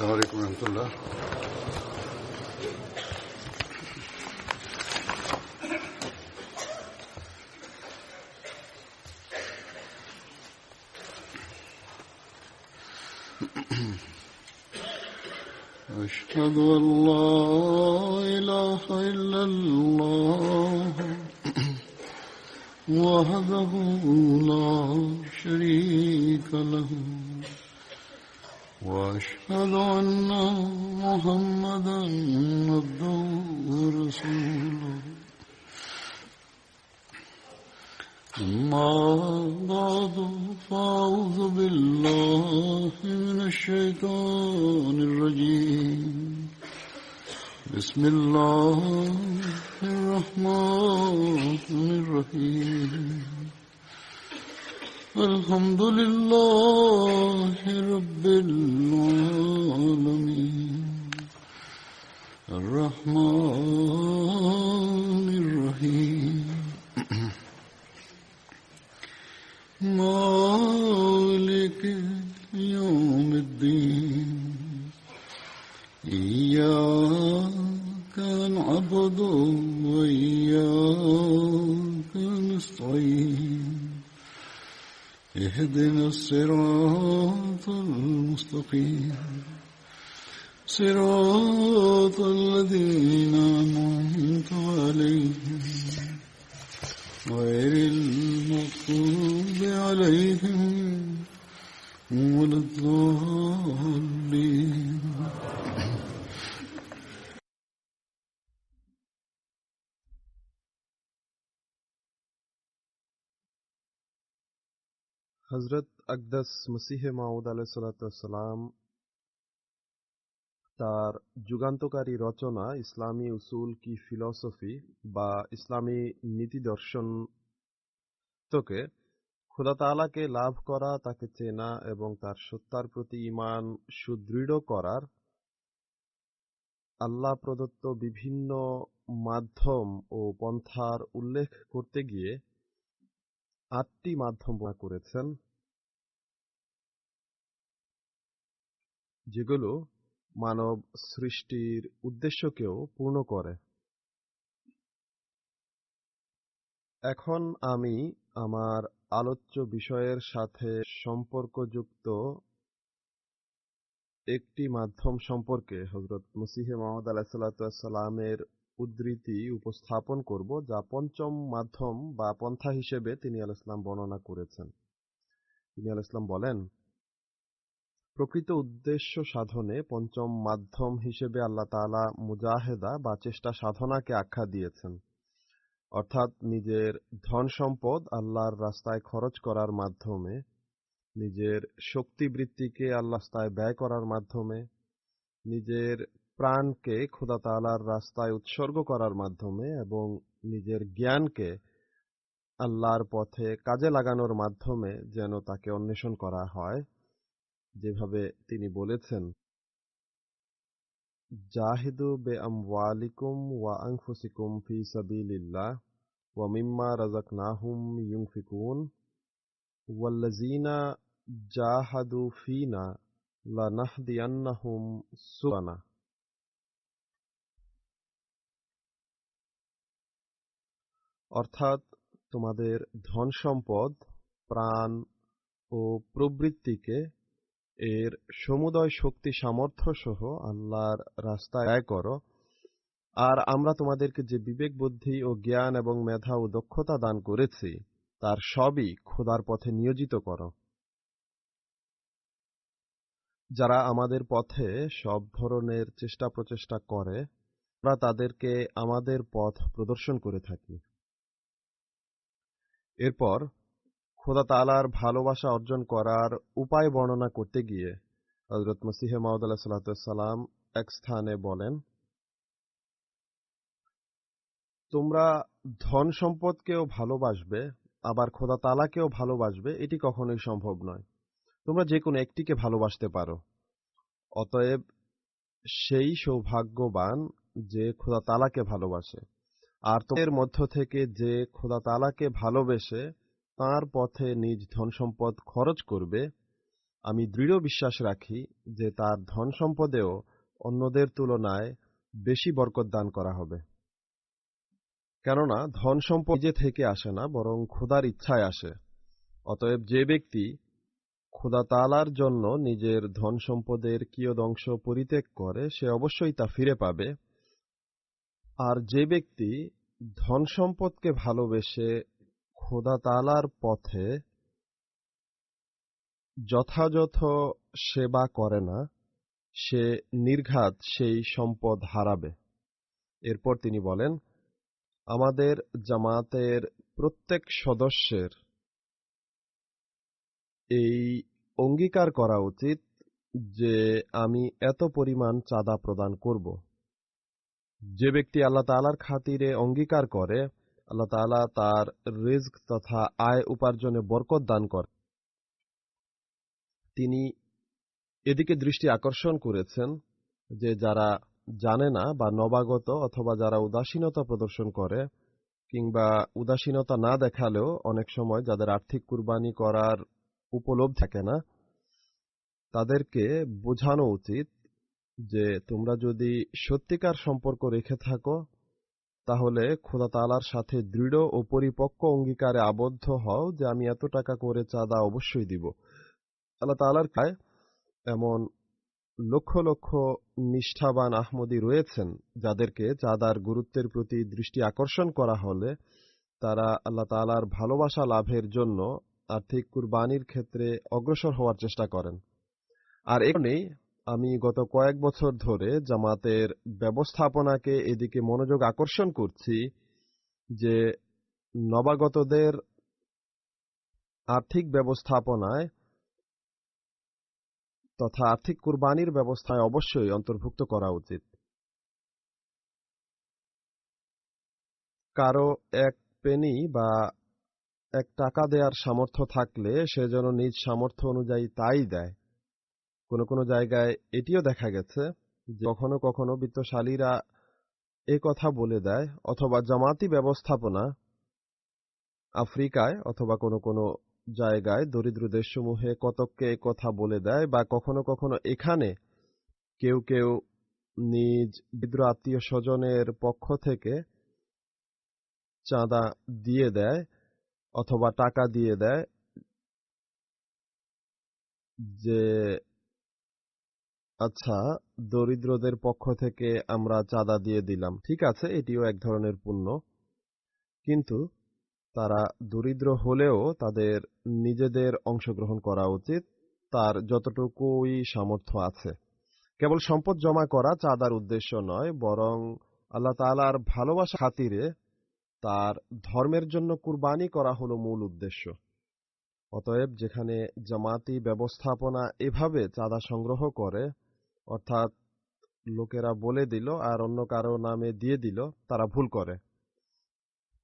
السلام عليكم ورحمة الله. أشهد أن لا إله إلا الله وحده لا شريك له وأشهد أن محمدا عبده ورسوله أما بعد فأعوذ بالله من الشيطان الرجيم بسم الله الرحمن الرحيم الحمد لله رب العالمين الرحمن الرحيم مالك يوم الدين إياك نعبد وإياك نستعين اهدنا الصراط المستقيم صراط الذين أنعمت عليهم غير المغضوب عليهم ولا الضالين. হযরত আকদাস মসিহে মাউদ আলাইহিসসালাম তার যুগান্তকারী রচনা ইসলামী উসুল কি ফিলসফি বা ইসলামী নীতি দর্শন তোকে খোদা তাআলাকে লাভ করা, তাকে চেনা এবং তার সত্তার প্রতি ঈমান সুদৃঢ় করার আল্লাহ প্রদত্ত বিভিন্ন মাধ্যম ও পন্থার উল্লেখ করতে গিয়ে ৮টি মাধ্যম বর্ণনা করেছেন, যেগুলো মানব সৃষ্টির উদ্দেশ্যকেও পূর্ণ করে। এখন আমি আমার আলোচ্য বিষয়ের সাথে সম্পর্কযুক্ত একটি মাধ্যম সম্পর্কে হযরত মসিহে মাউদ আলাইহিসসালামের উদ্ধৃতি উপস্থাপন করব, যা পঞ্চম মাধ্যম বা পন্থা হিসেবে তিনি আলাইহিস সালাম বর্ণনা করেছেন। তিনি আলাইহিস সালাম বলেন, প্রকৃত উদ্দেশ্য সাধনে পঞ্চম মাধ্যম হিসেবে আল্লাহ তাআলা মুজাহেদা বা চেষ্টা সাধনাকে আখ্যা দিয়েছেন, অর্থাৎ নিজের ধন সম্পদ আল্লাহর রাস্তায় খরচ করার মাধ্যমে, নিজের শক্তিবৃত্তিকে আল্লাহর রাস্তায় ব্যয় করার মাধ্যমে, নিজের প্রাণকে খোদা তাআলার রাস্তায় উৎসর্গ করার মাধ্যমে এবং নিজের জ্ঞানকে আল্লাহর পথে কাজে লাগানোর মাধ্যমে যেন তাকে অন্বেষণ করা হয়। যেভাবে তিনি বলেছেন, জাহিদু বে আমওয়ালিকুম ওয়া আনফুসিকুম ফি সাবিলিল্লাহ ওয়া মিম্মা রাযাকনাহুম ইউনফিকুন ওয়াল্লাযীনা জাহাদু ফীনা লানাহদিয়ান্নাহুম সুবুলানা। অর্থাৎ তোমাদের ধন সম্পদ, প্রাণ ও প্রবৃত্তিকে এর সমুদয় শক্তি সামর্থ্য সহ আল্লাহর রাস্তায় ব্যয় করো, আর আমরা তোমাদেরকে যে বিবেক বুদ্ধি ও জ্ঞান এবং মেধা ও দক্ষতা দান করেছি তার সবই খোদার পথে নিয়োজিত করো। যারা আমাদের পথে সব ধরনের চেষ্টা প্রচেষ্টা করে, আমরা তাদেরকে আমাদের পথ প্রদর্শন করে থাকি। এরপর খোদা তাআলার ভালোবাসা অর্জন করার উপায় বর্ণনা করতে গিয়ে হযরত মসিহে মাউদ আলাইহিসসালাম এক স্থানে বলেন, তোমরা ধন সম্পদকেও ভালোবাসবে, আবার খোদা তাআলাকেও ভালোবাসবে, এটি কখনোই সম্ভব নয়। তোমরা যে কোনো একটিকে ভালোবাসতে পারো। অতএব সেই সৌভাগ্যবান যে খোদা তাআলাকে ভালোবাসে, আর তোমাদের মধ্য থেকে যে খোদা তাআলাকে ভালোবেসে তাঁর পথে নিজ ধন সম্পদ খরচ করবে, আমি দৃঢ় বিশ্বাস রাখি যে তার ধন সম্পদেও অন্যদের তুলনায় বেশি বরকত দান করা হবে। কেননা ধন সম্পদ নিজে থেকে আসে না, বরং খোদার ইচ্ছায় আসে। অতএব যে ব্যক্তি খোদা তাআলার জন্য নিজের ধন সম্পদের কিয়দংশ পরিত্যাগ করে সে অবশ্যই তা ফিরে পাবে। আর যে ব্যক্তি ধন সম্পদকে ভালোবেসে খোদা তাআলার পথে যথাযথ সেবা করে না, সে নির্ঘাত সেই সম্পদ হারাবে। এরপর তিনি বলেন, আমাদের জামাতের প্রত্যেক সদস্যের এই অঙ্গীকার করা উচিত যে আমি এত পরিমাণ চাঁদা প্রদান করব। যে ব্যক্তি আল্লাহ তাআলার খাতিরে অঙ্গীকার করে, আল্লাহ তাআলা তার রিজক তথা আয় উপার্জনে বরকত দান করে। তিনি এদিকে দৃষ্টি আকর্ষণ করেছেন যে যারা জানে না বা নবাগত অথবা যারা উদাসীনতা প্রদর্শন করে কিংবা উদাসীনতা না দেখালেও অনেক সময় যাদের আর্থিক কুরবানি করার উপলব্ধি থাকে না, তাদেরকে বোঝানো উচিত যে তোমরা যদি সত্যিকার সম্পর্ক রেখে থাকো তাহলে খোদা তাআলার সাথে দৃঢ় ও পরিপক্ক অঙ্গীকারে আবদ্ধ হও যে আমি এত টাকা করে চাঁদা অবশ্যই দিব। আল্লাহ তাআলার কাছে এমন লক্ষ লক্ষ নিষ্ঠাবান আহমদী রয়েছেন যাদেরকে চাঁদার গুরুত্বের প্রতি দৃষ্টি আকর্ষণ করা হলে তারা আল্লাহ তাআলার ভালোবাসা লাভের জন্য আর্থিক কুরবানির ক্ষেত্রে অগ্রসর হওয়ার চেষ্টা করেন। আর এখানেই আমি গত কয়েক বছর ধরে জামাতের ব্যবস্থাপনাকে এদিকে মনোযোগ আকর্ষণ করছি যে নবাগতদের আর্থিক ব্যবস্থাপনায় তথা আর্থিক কুরবানির ব্যবস্থায় অবশ্যই অন্তর্ভুক্ত করা উচিত। কারো এক পেনি বা এক টাকা দেওয়ার সামর্থ্য থাকলে সে যেন নিজ সামর্থ্য অনুযায়ী তাই দেয়। কোনো কোনো জায়গায় এটিও দেখা গেছে যে কখনো কখনো বিত্তশালীরা এ কথা বলে দেয়, অথবা জামাতি ব্যবস্থাপনা আফ্রিকায় অথবা কোনো কোনো জায়গায় দরিদ্র দেশসমূহে কতককে কথা বলে দেয়, বা কখনো কখনো এখানে কেউ কেউ নিজ দরিদ্র আত্মীয় স্বজনের পক্ষ থেকে চাঁদা দিয়ে দেয় অথবা টাকা দিয়ে দেয় যে আচ্ছা দরিদ্রদের পক্ষ থেকে আমরা চাঁদা দিয়ে দিলাম, ঠিক আছে, এটিও এক ধরনের পুণ্য। কিন্তু তারা দরিদ্র হলেও তাদের নিজেদের অংশগ্রহণ করা উচিত তার যতটুকুই সামর্থ্য আছে। কেবল সম্পদ জমা করা চাঁদার উদ্দেশ্য নয়, বরং আল্লাহ তাআলার ভালোবাসা খাতিরে তার ধর্মের জন্য কুরবানি করা হলো মূল উদ্দেশ্য। অতএব যেখানে জামাতি ব্যবস্থাপনা এভাবে চাঁদা সংগ্রহ করে, অর্থাৎ লোকেরা বলে দিল আর অন্য কারো নামে দিয়ে দিল, তারা ভুল করে।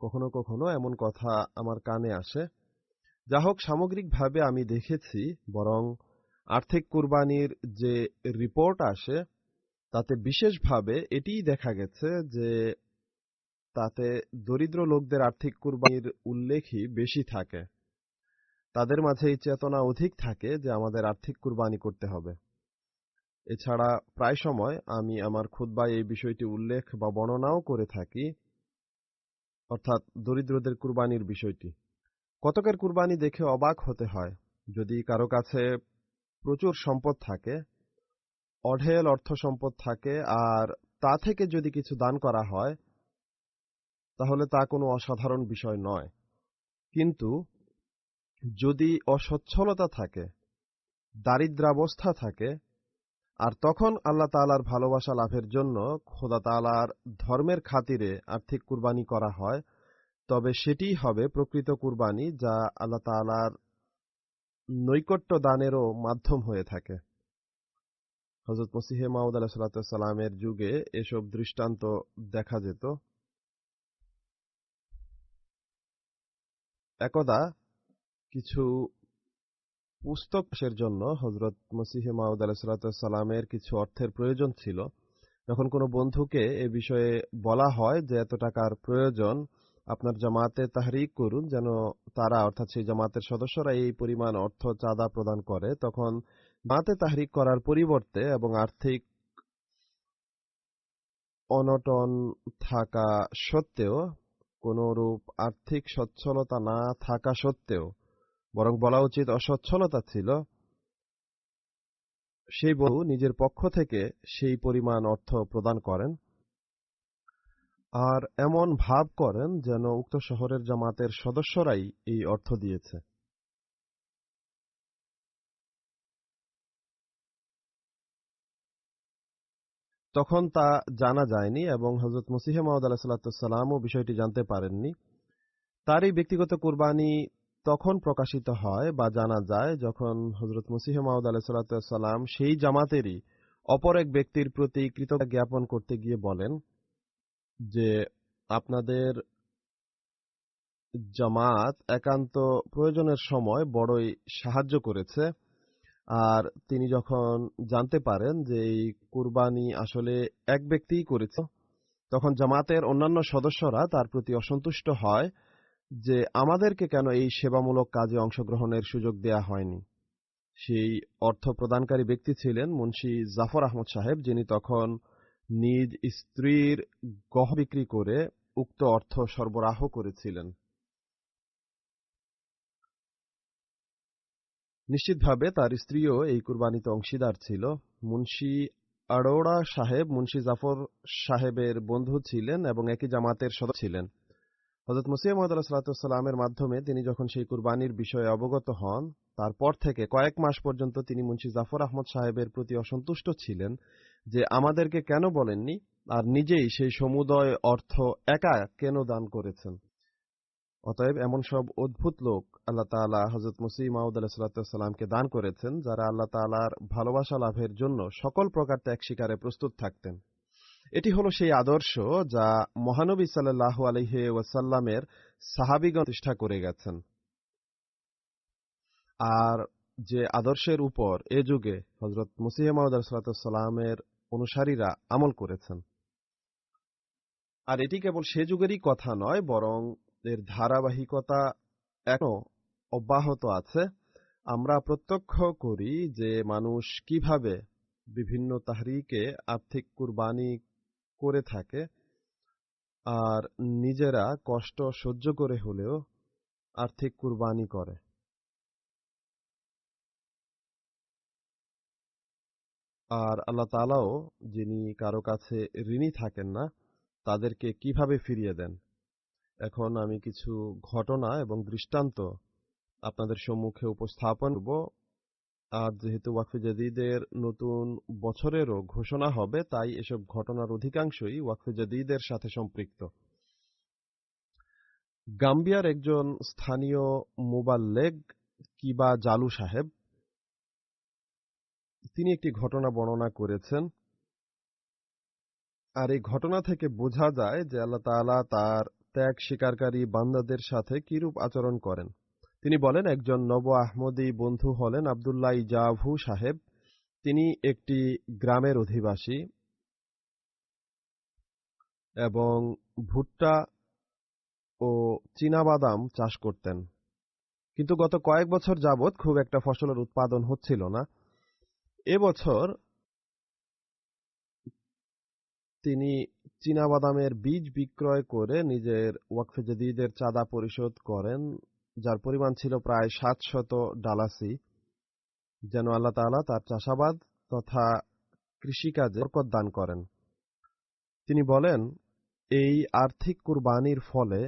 কখনো কখনো এমন কথা আমার কানে আসে। যা হোক, সামগ্রিকভাবে আমি দেখেছি বরং আর্থিক কুরবানির যে রিপোর্ট আসে তাতে বিশেষভাবে এটিই দেখা গেছে যে তাতে দরিদ্র লোকদের আর্থিক কুরবানির উল্লেখই বেশি থাকে। তাদের মাঝে এই চেতনা অধিক থাকে যে আমাদের আর্থিক কুরবানি করতে হবে। এছাড়া প্রায় সময় আমি আমার খুতবায় এই বিষয়টি উল্লেখ বা বর্ণনাও করে থাকি, অর্থাৎ দরিদ্রদের কুরবানির বিষয়টি। কতকের কুরবানি দেখে অবাক হতে হয়। যদি কারো কাছে প্রচুর সম্পদ থাকে, অঢেল অর্থ সম্পদ থাকে, আর তা থেকে যদি কিছু দান করা হয় তাহলে তা কোনো অসাধারণ বিষয় নয়। কিন্তু যদি অসচ্ছলতা থাকে, দারিদ্রাবস্থা থাকে, আর তখন আল্লাহ তাআলার ভালোবাসা লাভের জন্য খোদা তাআলার ধর্মের খাতিরে আর্থিক কুরবানি করা হয়, তবে সেটিই হবে প্রকৃত কুরবানি, যা আল্লাহ তাআলার নৈকট্য দানেরও মাধ্যম হয়ে থাকে। হযরত মসিহে মাউদ আলাইহিস সালামের যুগে এসব দৃষ্টান্ত দেখা যেত। একদা কিছু পুস্তকের জন্য হযরত মসিহে মাউদ আলাইহিস সালামের কিছু অর্থের প্রয়োজন ছিল। যখন কোনো বন্ধুকে এ বিষয়ে বলা হয় যে এত টাকার প্রয়োজন, আপনার জামাতে তাহরিক করুন যেন তারা অর্থাৎ সেই জামাতের সদস্যরা এই পরিমাণ অর্থ চাঁদা প্রদান করে। তখন জামাতে তাহরিক করার পরিবর্তে এবং আর্থিক অনটন থাকা সত্ত্বেও, কোনরূপ আর্থিক সচ্ছলতা না থাকা সত্ত্বেও, বরং বলা উচিত অসচ্ছলতা ছিল, সেই বধূ নিজের পক্ষ থেকে সেই পরিমাণ অর্থ প্রদান করেন আর এমন ভাব করেন যেন উক্ত শহরের জামাতের সদস্যরাই এই অর্থ দিয়েছে। তখন তা জানা যায়নি এবং হযরত মসিহ মাউদ আলাইহিসসালামও বিষয়টি জানতে পারেননি। তার এই ব্যক্তিগত কুরবানি তখন প্রকাশিত হয় বা জানা যায় যখন হযরত মসিহ মাউদ আলাইহিসসালাম সেই জামাতেরই অপর এক ব্যক্তির প্রতি কৃতজ্ঞতা জ্ঞাপন করতে গিয়ে বলেন যে আপনাদের জামাত একান্ত প্রয়োজনের সময় বড়ই সাহায্য করেছে। আর তিনি যখন জানতে পারেন যে এই কুরবানি আসলে এক ব্যক্তিই করেছে, তখন জামাতের অন্যান্য সদস্যরা তার প্রতি অসন্তুষ্ট হয় যে আমাদেরকে কেন এই সেবামূলক কাজে অংশগ্রহণের সুযোগ দেয়া হয়নি। সেই অর্থ প্রদানকারী ব্যক্তি ছিলেন মুন্সি জাফর আহমদ সাহেব, যিনি তখন নিজ স্ত্রীর গহ বিক্রি করে উক্ত অর্থ সরবরাহ করেছিলেন। নিশ্চিতভাবে তার স্ত্রীও এই কুরবানিতে অংশীদার ছিল। মুন্সি আড়োড়া সাহেব মুন্সি জাফর সাহেবের বন্ধু ছিলেন এবং একই জামাতের সদস্য ছিলেন। হযরত মসিহ মাউদ আলাইহিসসালামের মাধ্যমে তিনি যখন সেই কুরবানির বিষয়ে অবগত হন, তারপর থেকে কয়েক মাস পর্যন্ত তিনি মুন্সি জাফর আহমদ সাহেবের প্রতি অসন্তুষ্ট ছিলেন যে আমাদেরকে কেন বলেননি আর নিজেই সেই সমুদয় অর্থ একা কেন দান করেছেন। অতএব এমন সব অদ্ভুত লোক আল্লাহ তাআলা হযরত মসিহ মাউদ আলাইহিসসালামকে দান করেছেন, যারা আল্লাহ তাআলার ভালোবাসা লাভের জন্য সকল প্রকার ত্যাগ স্বীকারে প্রস্তুত থাকতেন। এটি হলো সেই আদর্শ যা মহানবী সাল্লাল্লাহু আলাইহি ওয়াসাল্লামের সাহাবীগণ প্রতিষ্ঠা করে গেছেন, আর যে আদর্শের উপর এ যুগে হযরত মসিহ মাউদ আলাইহিসসালামের অনুসারীরা আমল করেছেন। আর এটি কেবল সে যুগেরই কথা নয়, বরং এর ধারাবাহিকতা এখনো অব্যাহত আছে। আমরা প্রত্যক্ষ করি যে মানুষ কিভাবে বিভিন্ন তাহরিকে আর্থিক কুরবানি করে থাকে আর নিজেরা কষ্ট সহ্য করে হলেও আর্থিক কুরবানি করে। আর আল্লাহ তাআলাও যিনি কারো কাছে ঋণী থাকেন না, তাদেরকে কিভাবে ফিরিয়ে দেন। এখন আমি কিছু ঘটনা এবং দৃষ্টান্ত আপনাদের সম্মুখে উপস্থাপন করব। আর যেহেতু ওয়াকফে জাদীদের নতুন বছরেরও ঘোষণা হবে, তাই এসব ঘটনার অধিকাংশই ওয়াকফে জাদীদের সাথে সম্পৃক্ত। গাম্বিয়ার একজন স্থানীয় মুবাল্লেগ কিবা জালু সাহেব, তিনি একটি ঘটনা বর্ণনা করেছেন। আর এই ঘটনা থেকে বোঝা যায় যে আল্লাহ তাআলা তার ত্যাগ স্বীকারকারী বান্দাদের সাথে কিরূপ আচরণ করেন। তিনি বলেন, একজন নব আহমদী বন্ধু হলেন আবদুল্লাহ ইজাভু সাহেব। তিনি একটি গ্রামের অধিবাসী এবং ভুট্টা ও চীনাবাদাম চাষ করতেন, কিন্তু গত কয়েক বছর যাবৎ খুব একটা ফসলের উৎপাদন হচ্ছিল না। এবছর তিনি চীনাবাদামের বীজ বিক্রয় করে নিজের ওয়াকফে জাদীদের চাঁদা পরিশোধ করেন, যার পরিমাণ ছিল প্রায় 700 ডালাসি, যেন আল্লাহ তাআলা তার চাষাবাদ তথা কৃষিকাজে বরকত দান করেন। তিনি বলেন, এই আর্থিক কুরবানির ফলে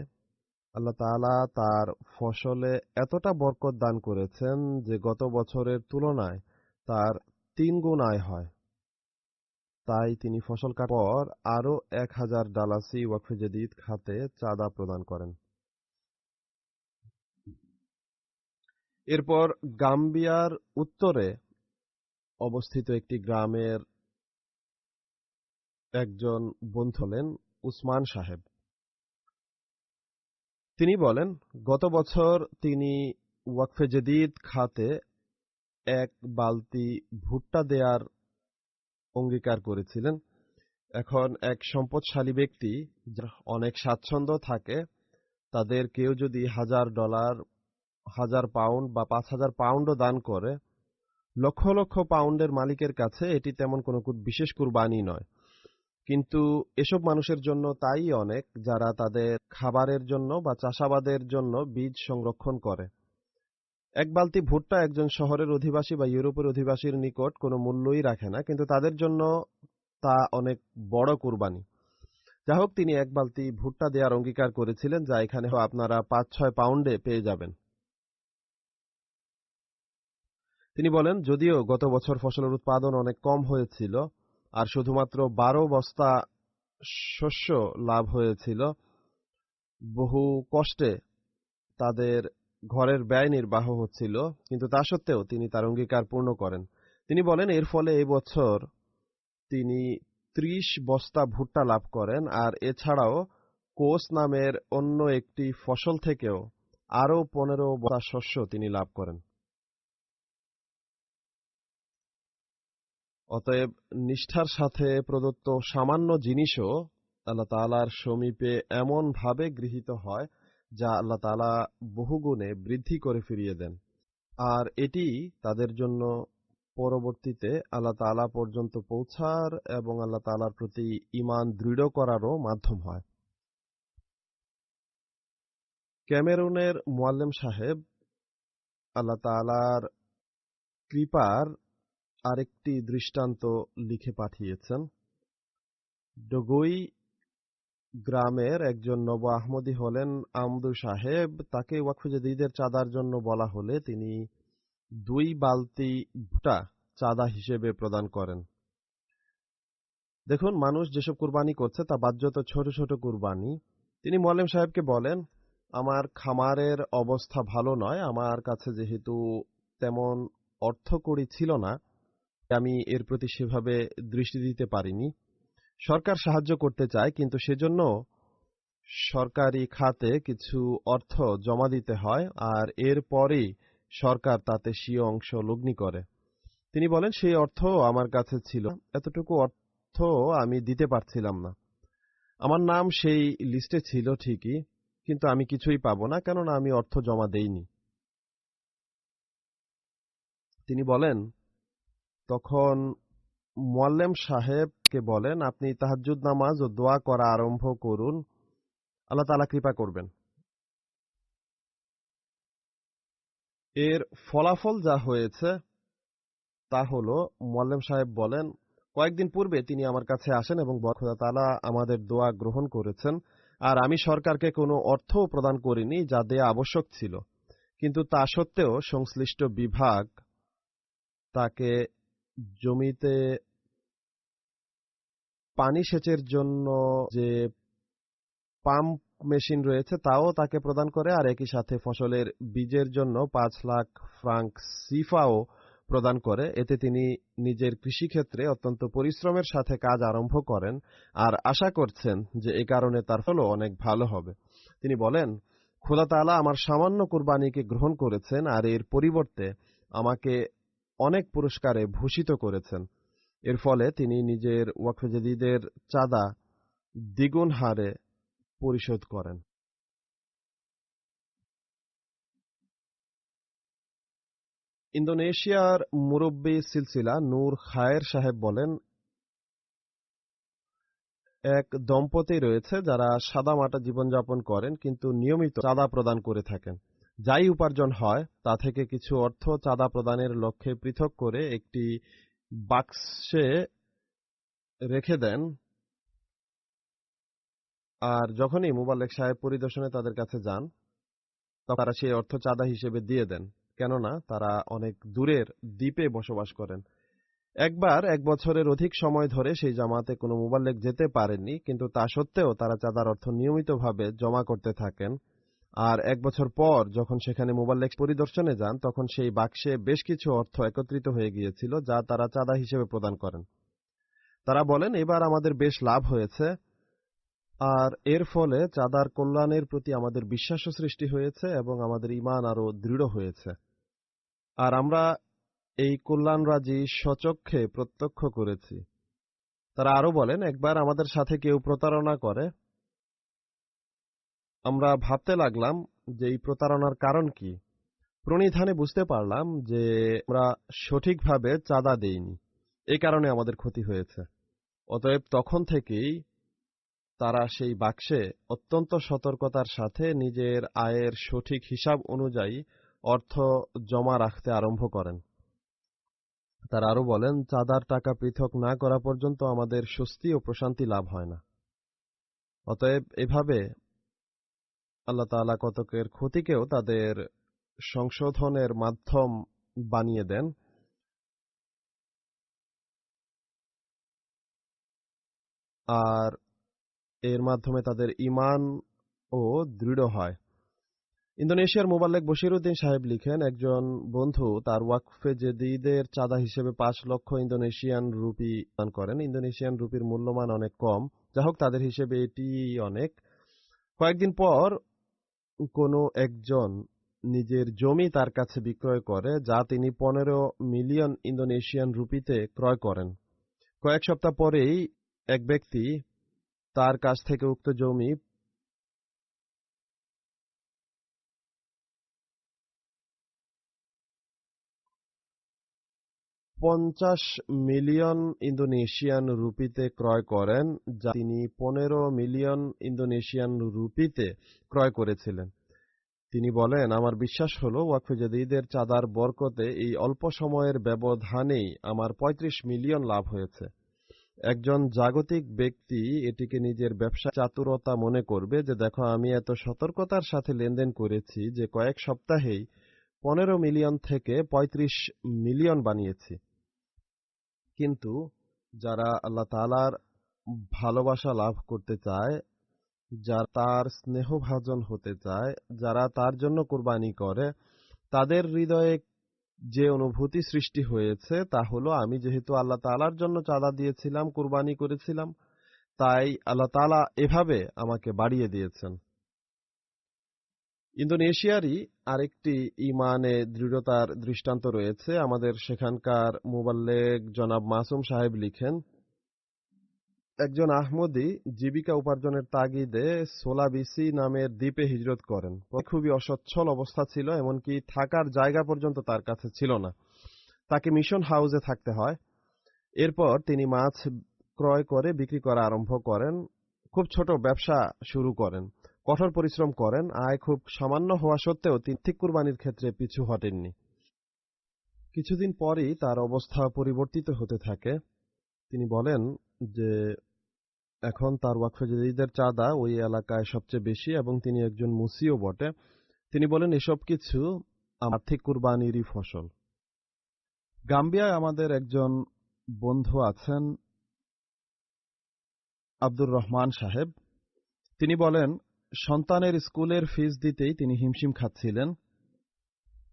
আল্লাহ তাআলা তার ফসলে এতটা বরকত দান করেছেন যে গত বছরের তুলনায় তার 3 গুণ আয় হয়। তাই তিনি ফসল কাটার পর আরও 1000 ডালাসি ওয়াকফে জাদীদ খাতে চাঁদা প্রদান করেন। এরপর গাম্বিয়ার উত্তরে অবস্থিত একটি গ্রামের একজন বন্ধু হলেন উসমান সাহেব। তিনি বলেন, গত বছর তিনি ওয়াকফে জাদীদ খাতে 1 বালতি ভুট্টা দেয়ার অঙ্গীকার করেছিলেন। এখন এক সম্পদশালী ব্যক্তি, যার অনেক স্বাচ্ছন্দ্য থাকে, তাদের কেউ যদি $1000, 1000 পাউন্ড বা 5000 পাউন্ডও দান করে, লক্ষ লক্ষ পাউন্ডের মালিকের কাছে এটি তেমন কোনো বিশেষ কুরবানি নয়, কিন্তু এসব মানুষের জন্য তাই অনেক যারা তাদের খাবারের জন্য বা চাষাবাদের জন্য বীজ সংরক্ষণ করে। এক বালতি ভুট্টা একজন শহরের অধিবাসী বা ইউরোপের অধিবাসীর নিকট কোনো মূল্যই রাখে না, কিন্তু তাদের জন্য তা অনেক বড় কুরবানি। যা হোক, তিনি এক বালতি ভুট্টা দেওয়ার অঙ্গীকার করেছিলেন, যা এখানে আপনারা 5-6 পাউন্ডে পেয়ে যাবেন। তিনি বলেন, যদিও গত বছর ফসলের উৎপাদন অনেক কম হয়েছিল আর শুধুমাত্র 12 বস্তা শস্য লাভ হয়েছিল, বহু কষ্টে তাদের ঘরের ব্যয় নির্বাহ হচ্ছিল, কিন্তু তা সত্ত্বেও তিনি তার অঙ্গীকার পূর্ণ করেন। তিনি বলেন, এর ফলে এই বছর তিনি 30 বস্তা ভুট্টা লাভ করেন, আর এছাড়াও কোস নামের অন্য একটি ফসল থেকেও আরও 15 বস্তা শস্য তিনি লাভ করেন। অতএব নিষ্ঠার সাথে প্রদত্ত সামান্য জিনিসও আল্লাহ তাআলার সমীপে এমন ভাবে গৃহীত হয় যা আল্লাহ তাআলা বহুগুণে বৃদ্ধি করে ফিরিয়ে দেন, আর এটি তাদের জন্য পরবর্তীতে আল্লাহ তাআলা পর্যন্ত পৌঁছার এবং আল্লাহ তাআলার প্রতি ঈমান দৃঢ় করারও মাধ্যম হয়। ক্যামেরুনের মুয়াল্লেম সাহেব আল্লাহ তাআলার কৃপার আরেকটি দৃষ্টান্ত লিখে পাঠিয়েছেন। ডোগই গ্রামের একজন নব আহমদী হলেন আমদু সাহেব। তাকে ওয়াকফে জাদীদের চাঁদার জন্য বলা হলে তিনি 2 বালতি ভুট্টা চাঁদা হিসেবে প্রদান করেন। দেখুন, মানুষ যেসব কুরবানি করছে তা বাহ্যত ছোট ছোট কুরবানি। তিনি মুয়াল্লিম সাহেবকে বলেন, আমার খামারের অবস্থা ভালো নয়, আমার কাছে যেহেতু তেমন অর্থকড়ি ছিল না, আমি এর প্রতি সেভাবে দৃষ্টি দিতে পারিনি। সরকার সাহায্য করতে চায়, কিন্তু সেজন্য সরকারি খাতে কিছু অর্থ জমা দিতে হয়, আর এরপরই সরকার তাতে স্বীয় অংশ লগ্নি করে। তিনি বলেন, সেই অর্থ আমার কাছে ছিল, এতটুকু অর্থ আমি দিতে পারছিলাম না। আমার নাম সেই লিস্টে ছিল ঠিকই, কিন্তু আমি কিছুই পাবো না, কেননা আমি অর্থ জমা দেইনি। তিনি বলেন, তখন মুয়াল্লেম সাহেবকে বলেন, আপনি তাহাজ্জুদ নামাজ ও দোয়া করা আরম্ভ করুন, আল্লাহ তাআলা কৃপা করবেন। এর ফলাফল যা হয়েছে তা হল, মুয়াল্লিম সাহেব বলেন, কয়েকদিন পূর্বে তিনি আমার কাছে আসেন এবং খোদা তাআলা আমাদের দোয়া গ্রহণ করেছেন, আর আমি সরকারকে কোনো অর্থও প্রদান করিনি যা দেয়া আবশ্যক ছিল, কিন্তু তা সত্ত্বেও সংশ্লিষ্ট বিভাগ তাকে জমিতে পানি সেচের জন্য যে পাম্প মেশিন রয়েছে তাও তাকে প্রদান করে, আর একই সাথে ফসলের বীজের জন্য 5 লাখ ফ্রাঙ্ক সিফাও প্রদান করে। এতে তিনি নিজের কৃষিক্ষেত্রে অত্যন্ত পরিশ্রমের সাথে কাজ আরম্ভ করেন, আর আশা করছেন যে এ কারণে তার ফলও অনেক ভালো হবে। তিনি বলেন, খোদা তাআলা আমার সামান্য কুরবানিকে গ্রহণ করেছেন, আর এর পরিবর্তে আমাকে অনেক পুরস্কারে ভূষিত করেছেন। এর ফলে তিনি নিজের ওয়াকফে জাদীদের চাঁদা দ্বিগুণ হারে পরিশোধ করেন। ইন্দোনেশিয়ার মুরব্বী সিলসিলা নূর খায়ের সাহেব বলেন, এক দম্পতি রয়েছে যারা সাদামাটা জীবনযাপন করেন, কিন্তু নিয়মিত চাঁদা প্রদান করে থাকেন। যাই উপার্জন হয় তা থেকে কিছু অর্থ চাঁদা প্রদানের লক্ষ্যে পৃথক করে একটি বাক্সে রেখে দেন, আর যখনই মুবাল্লেক সাহেব পরিদর্শনে তাদের কাছে যান তখন তারা সেই অর্থ চাঁদা হিসেবে দিয়ে দেন, কেননা তারা অনেক দূরের দ্বীপে বসবাস করেন। একবার 1 বছরের অধিক সময় ধরে সেই জামাতে কোনো মুবাল্লেক যেতে পারেননি, কিন্তু তা সত্ত্বেও তারা চাঁদার অর্থ নিয়মিতভাবে জমা করতে থাকেন, আর 1 বছর পর যখন সেখানে মুবাল্লেক পরিদর্শনে যান তখন সেই বাক্সে বেশ কিছু অর্থ একত্রিত হয়ে গিয়েছিল যা তারা চাঁদা হিসেবে প্রদান করেন। তারা বলেন, এবার আমাদের বেশ লাভ হয়েছে, আর এর ফলে চাঁদার কল্যাণের প্রতি আমাদের বিশ্বাসও সৃষ্টি হয়েছে এবং আমাদের ঈমান আরও দৃঢ় হয়েছে, আর আমরা এই কল্যাণরাজি স্বচক্ষে প্রত্যক্ষ করেছি। তারা আরো বলেন, একবার আমাদের সাথে কেউ প্রতারণা করে আমরা ভাবতে লাগলাম যে এই প্রতারণার কারণ কি। প্রণিধানে বুঝতে পারলাম যে আমরা সঠিকভাবে চাঁদা দেইনি, এই কারণে আমাদের ক্ষতি হয়েছে। অতএব তখন থেকেই তারা সেই বাক্সে অত্যন্ত সতর্কতার সাথে নিজের আয়ের সঠিক হিসাব অনুযায়ী অর্থ জমা রাখতে আরম্ভ করেন। তারা আরো বলেন, চাঁদার টাকা পৃথক না করা পর্যন্ত আমাদের স্বস্তি ও প্রশান্তি লাভ হয় না। অতএব এভাবে আল্লাহ তাআলা কতকের ক্ষতিকেও তাদের সংশোধনের মাধ্যম বানিয়ে দেন, আর এর মাধ্যমে তাদের ঈমান ও দৃঢ় হয়। ইন্দোনেশিয়ার মোবাল্লেগ বশিরউদ্দিন সাহেব লিখেন, একজন বন্ধু তার ওয়াকফে জেদিদের চাঁদা হিসেবে ৫ লক্ষ ইন্দোনেশিয়ান রুপি দান করেন। ইন্দোনেশিয়ান রুপির মূল্যমান অনেক কম, যা হোক তাদের হিসেবে এটি অনেক। কয়েকদিন পর কোনো একজন নিজের জমি তার কাছে বিক্রয় করে, যা তিনি ১৫ মিলিয়ন ইন্দোনেশিয়ান রুপিতে ক্রয় করেন। কয়েক সপ্তাহ পরেই এক ব্যক্তি তার কাছ থেকে উক্ত জমি ৫০ মিলিয়ন ইন্দোনেশিয়ান রুপিতে ক্রয় করেন, যা তিনি ১৫ মিলিয়ন ইন্দোনেশিয়ান রুপিতে ক্রয় করেছিলেন। তিনি বলেন, আমার বিশ্বাস হলো ওয়াকফে জেদিদের চাঁদার বরকতে এই অল্প সময়ের ব্যবধানেই আমার ৩৫ মিলিয়ন লাভ হয়েছে। একজন জাগতিক ব্যক্তি এটিকে নিজের ব্যবসা চাতুরতা মনে করবে যে দেখো, আমি এত সতর্কতার সাথে লেনদেন করেছি যে কয়েক সপ্তাহেই ১৫ মিলিয়ন থেকে ৩৫ মিলিয়ন বানিয়েছি। কিন্তু যারা আল্লাহ তাআলার ভালোবাসা লাভ করতে চায়, যারা তার স্নেহভাজন হতে চায়, যারা তার জন্য কুরবানি করে, তাদের হৃদয়ে যে অনুভূতি সৃষ্টি হয়েছে তা হলো, আমি যেহেতু আল্লাহ তাআলার জন্য চাঁদা দিয়েছিলাম, কুরবানি করেছিলাম, তাই আল্লাহ তাআলা এভাবে আমাকে বাড়িয়ে দিয়েছেন। ইন্দোনেশিয়ারই আরেকটি ঈমানে দৃঢ়তার দৃষ্টান্ত রয়েছে। আমাদের সেখানকার মুবাল্লেগ জনাব মাসুম সাহেব লিখেন, একজন আহমদী জীবিকা উপার্জনের তাগিদে সোলাবিসি নামের দ্বীপে হিজরত করেন। খুবই অসচ্ছল অবস্থা ছিল, এমনকি থাকার জায়গা পর্যন্ত তার কাছে ছিল না। তাকে মিশন হাউসে থাকতে হয়। এরপর তিনি মাছ ক্রয় করে বিক্রি করা আরম্ভ করেন। খুব ছোট ব্যবসা শুরু করেন, কঠোর পরিশ্রম করেন। আয় খুব সামান্য হওয়া সত্ত্বেও তিনি ঠিক কুরবানির ক্ষেত্রে পিছু হটেননি। কিছুদিন পরই তার অবস্থা পরিবর্তিত হতে থাকে। তিনি বলেন যে এখন তার ওয়াকফে জেদিদের চাঁদা ওই এলাকায় সবচেয়ে বেশি এবং তিনি একজন মুসিও বটে। তিনি বলেন, এসব কিছু আর্থিক কুরবানিরই ফসল। গাম্বিয়ায় আমাদের একজন বন্ধু আছেন, আব্দুর রহমান সাহেব। তিনি বলেন, সন্তানের স্কুলের ফিস দিতেই তিনি হিমশিম খাচ্ছিলেন।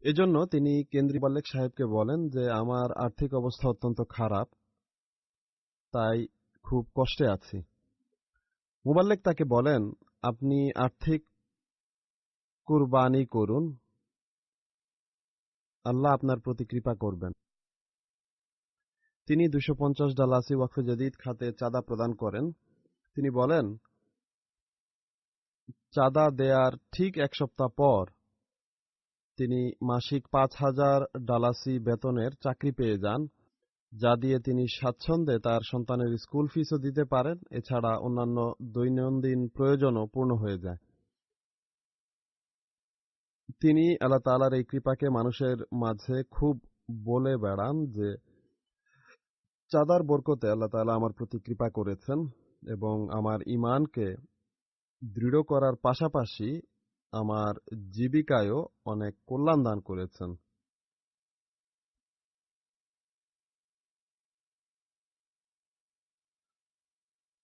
এজন্য তিনি কেন্দ্রীয় মুবাল্লেগ সাহেবকে বলেন যে আমার আর্থিক অবস্থা অত্যন্ত খারাপ, তাই খুব কষ্টে আছি। মুবাল্লেগ তাকে বলেন, আপনি আর্থিক কুরবানি করুন, আল্লাহ আপনার প্রতি কৃপা করবেন। তিনি $250 ওয়াকফে জেদিদ খাতে চাঁদা প্রদান করেন। তিনি বলেন, চাঁদা দেয়ার ঠিক এক সপ্তাহ পর তিনি মাসিক $5,000 বেতনের চাকরি পেয়ে যান, যা দিয়ে তিনি স্বাচ্ছন্দ্যে তার সন্তানের স্কুল ফিসও দিতে পারেন। এছাড়া অন্যান্য দৈনন্দিন প্রয়োজনও পূর্ণ হয়ে যায়। তিনি আল্লাহ তাআলার এই কৃপাকে মানুষের মাঝে খুব বলে বেড়ান যে চাঁদার বরকতে আল্লাহ তাআলা আমার প্রতি কৃপা করেছেন এবং আমার ঈমানকে দৃঢ় করার পাশাপাশি আমার জীবিকায়ও অনেক কল্যাণ দান করেছেন।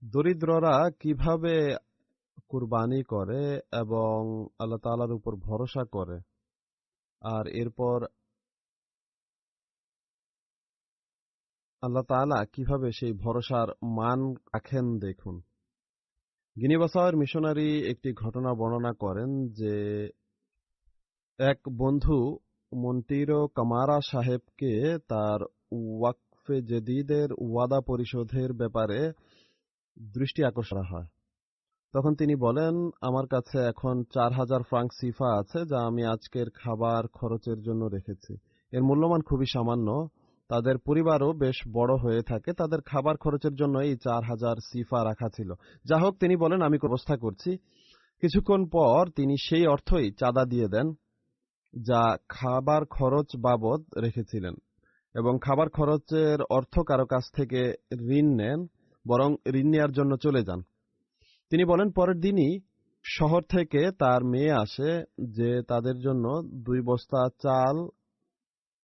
দরিদ্ররা কিভাবে কুরবানি করে এবং আল্লাহ তাআলার উপর ভরসা করে, আর এরপর আল্লাহ তাআলা কিভাবে সেই ভরসার মান রাখেন দেখুন। গিনিবাসাওয়ের মিশনারি একটি ঘটনা বর্ণনা করেন যে এক বন্ধু মন্টিরো কামারা সাহেবকে তার ওয়াকফে জেদিদের ওয়াদা পরিশোধের ব্যাপারে দৃষ্টি আকর্ষণ করা হয়। তখন তিনি বলেন, আমার কাছে এখন 4000 ফ্রাঙ্ক সিফা আছে, যা আমি আজকের খাবার খরচের জন্য রেখেছি। এর মূল্যমান খুবই সামান্য। তাদের পরিবারও বেশ বড় হয়ে থাকে, তাদের খাবার খরচের জন্য এই 4000 সিফা রাখা ছিল। যা হোক, তিনি বলেন, আমি ব্যবস্থা করছি। কিছুক্ষণ পর তিনি সেই অর্থই চাঁদা দিয়ে দেন যা খাবার খরচ বাবদ রেখেছিলেন, এবং খাবার খরচের অর্থ কারো কাছ থেকে ঋণ নেন, বরং ঋণ নেওয়ার জন্য চলে যান। তিনি বলেন, পরের দিনই শহর থেকে তার মেয়ে আসে, যে তাদের জন্য 2 বস্তা চাল,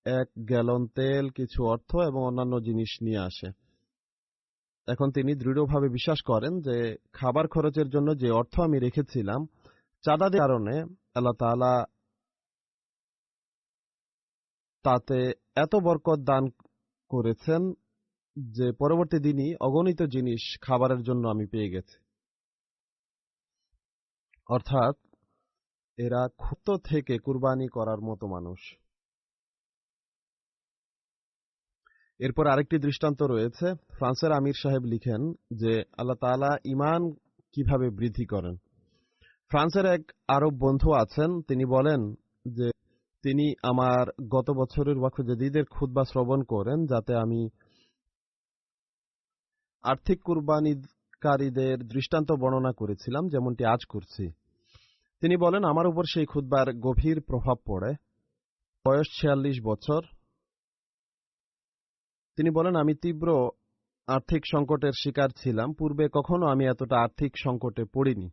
1 গ্যালন তেল, কিছু অর্থ এবং অন্যান্য জিনিস নিয়ে আসে। এখন তিনি দৃঢ়ভাবে বিশ্বাস করেন যে খাবার খরচের জন্য যে অর্থ আমি রেখেছিলাম, চাঁদা দেওয়ার কারণে আল্লাহ তাআলা তাতে এত বরকত দান করেছেন যে পরবর্তী দিনই অগণিত জিনিস খাবারের জন্য আমি পেয়ে গেছি। অর্থাৎ এরা ক্ষুদ্র থেকে কুরবানি করার মতো মানুষ। এরপর আরেকটি দৃষ্টান্ত রয়েছে। ফ্রান্সের আমির সাহেব লিখেন যে আল্লাহ তাআলা ঈমান কিভাবে বৃদ্ধি করেন। ফ্রান্সের এক আরব বন্ধু আছেন, তিনি বলেন যে তিনি আমার গত বছরের ওয়াকফ জাদীদের খুতবা শ্রবণ করেন, যাতে আমি আর্থিক কুরবানিকারীদের দৃষ্টান্ত বর্ণনা করেছিলাম, যেমনটি আজ করছি। তিনি বলেন, আমার উপর সেই খুতবার গভীর প্রভাব পড়ে। বয়স 46 বছর। তিনি বলেন, আমি তীব্র আর্থিক সংকটের শিকার ছিলাম। পূর্বে কখনো আমি এতটা আর্থিক সংকটে পড়িনি।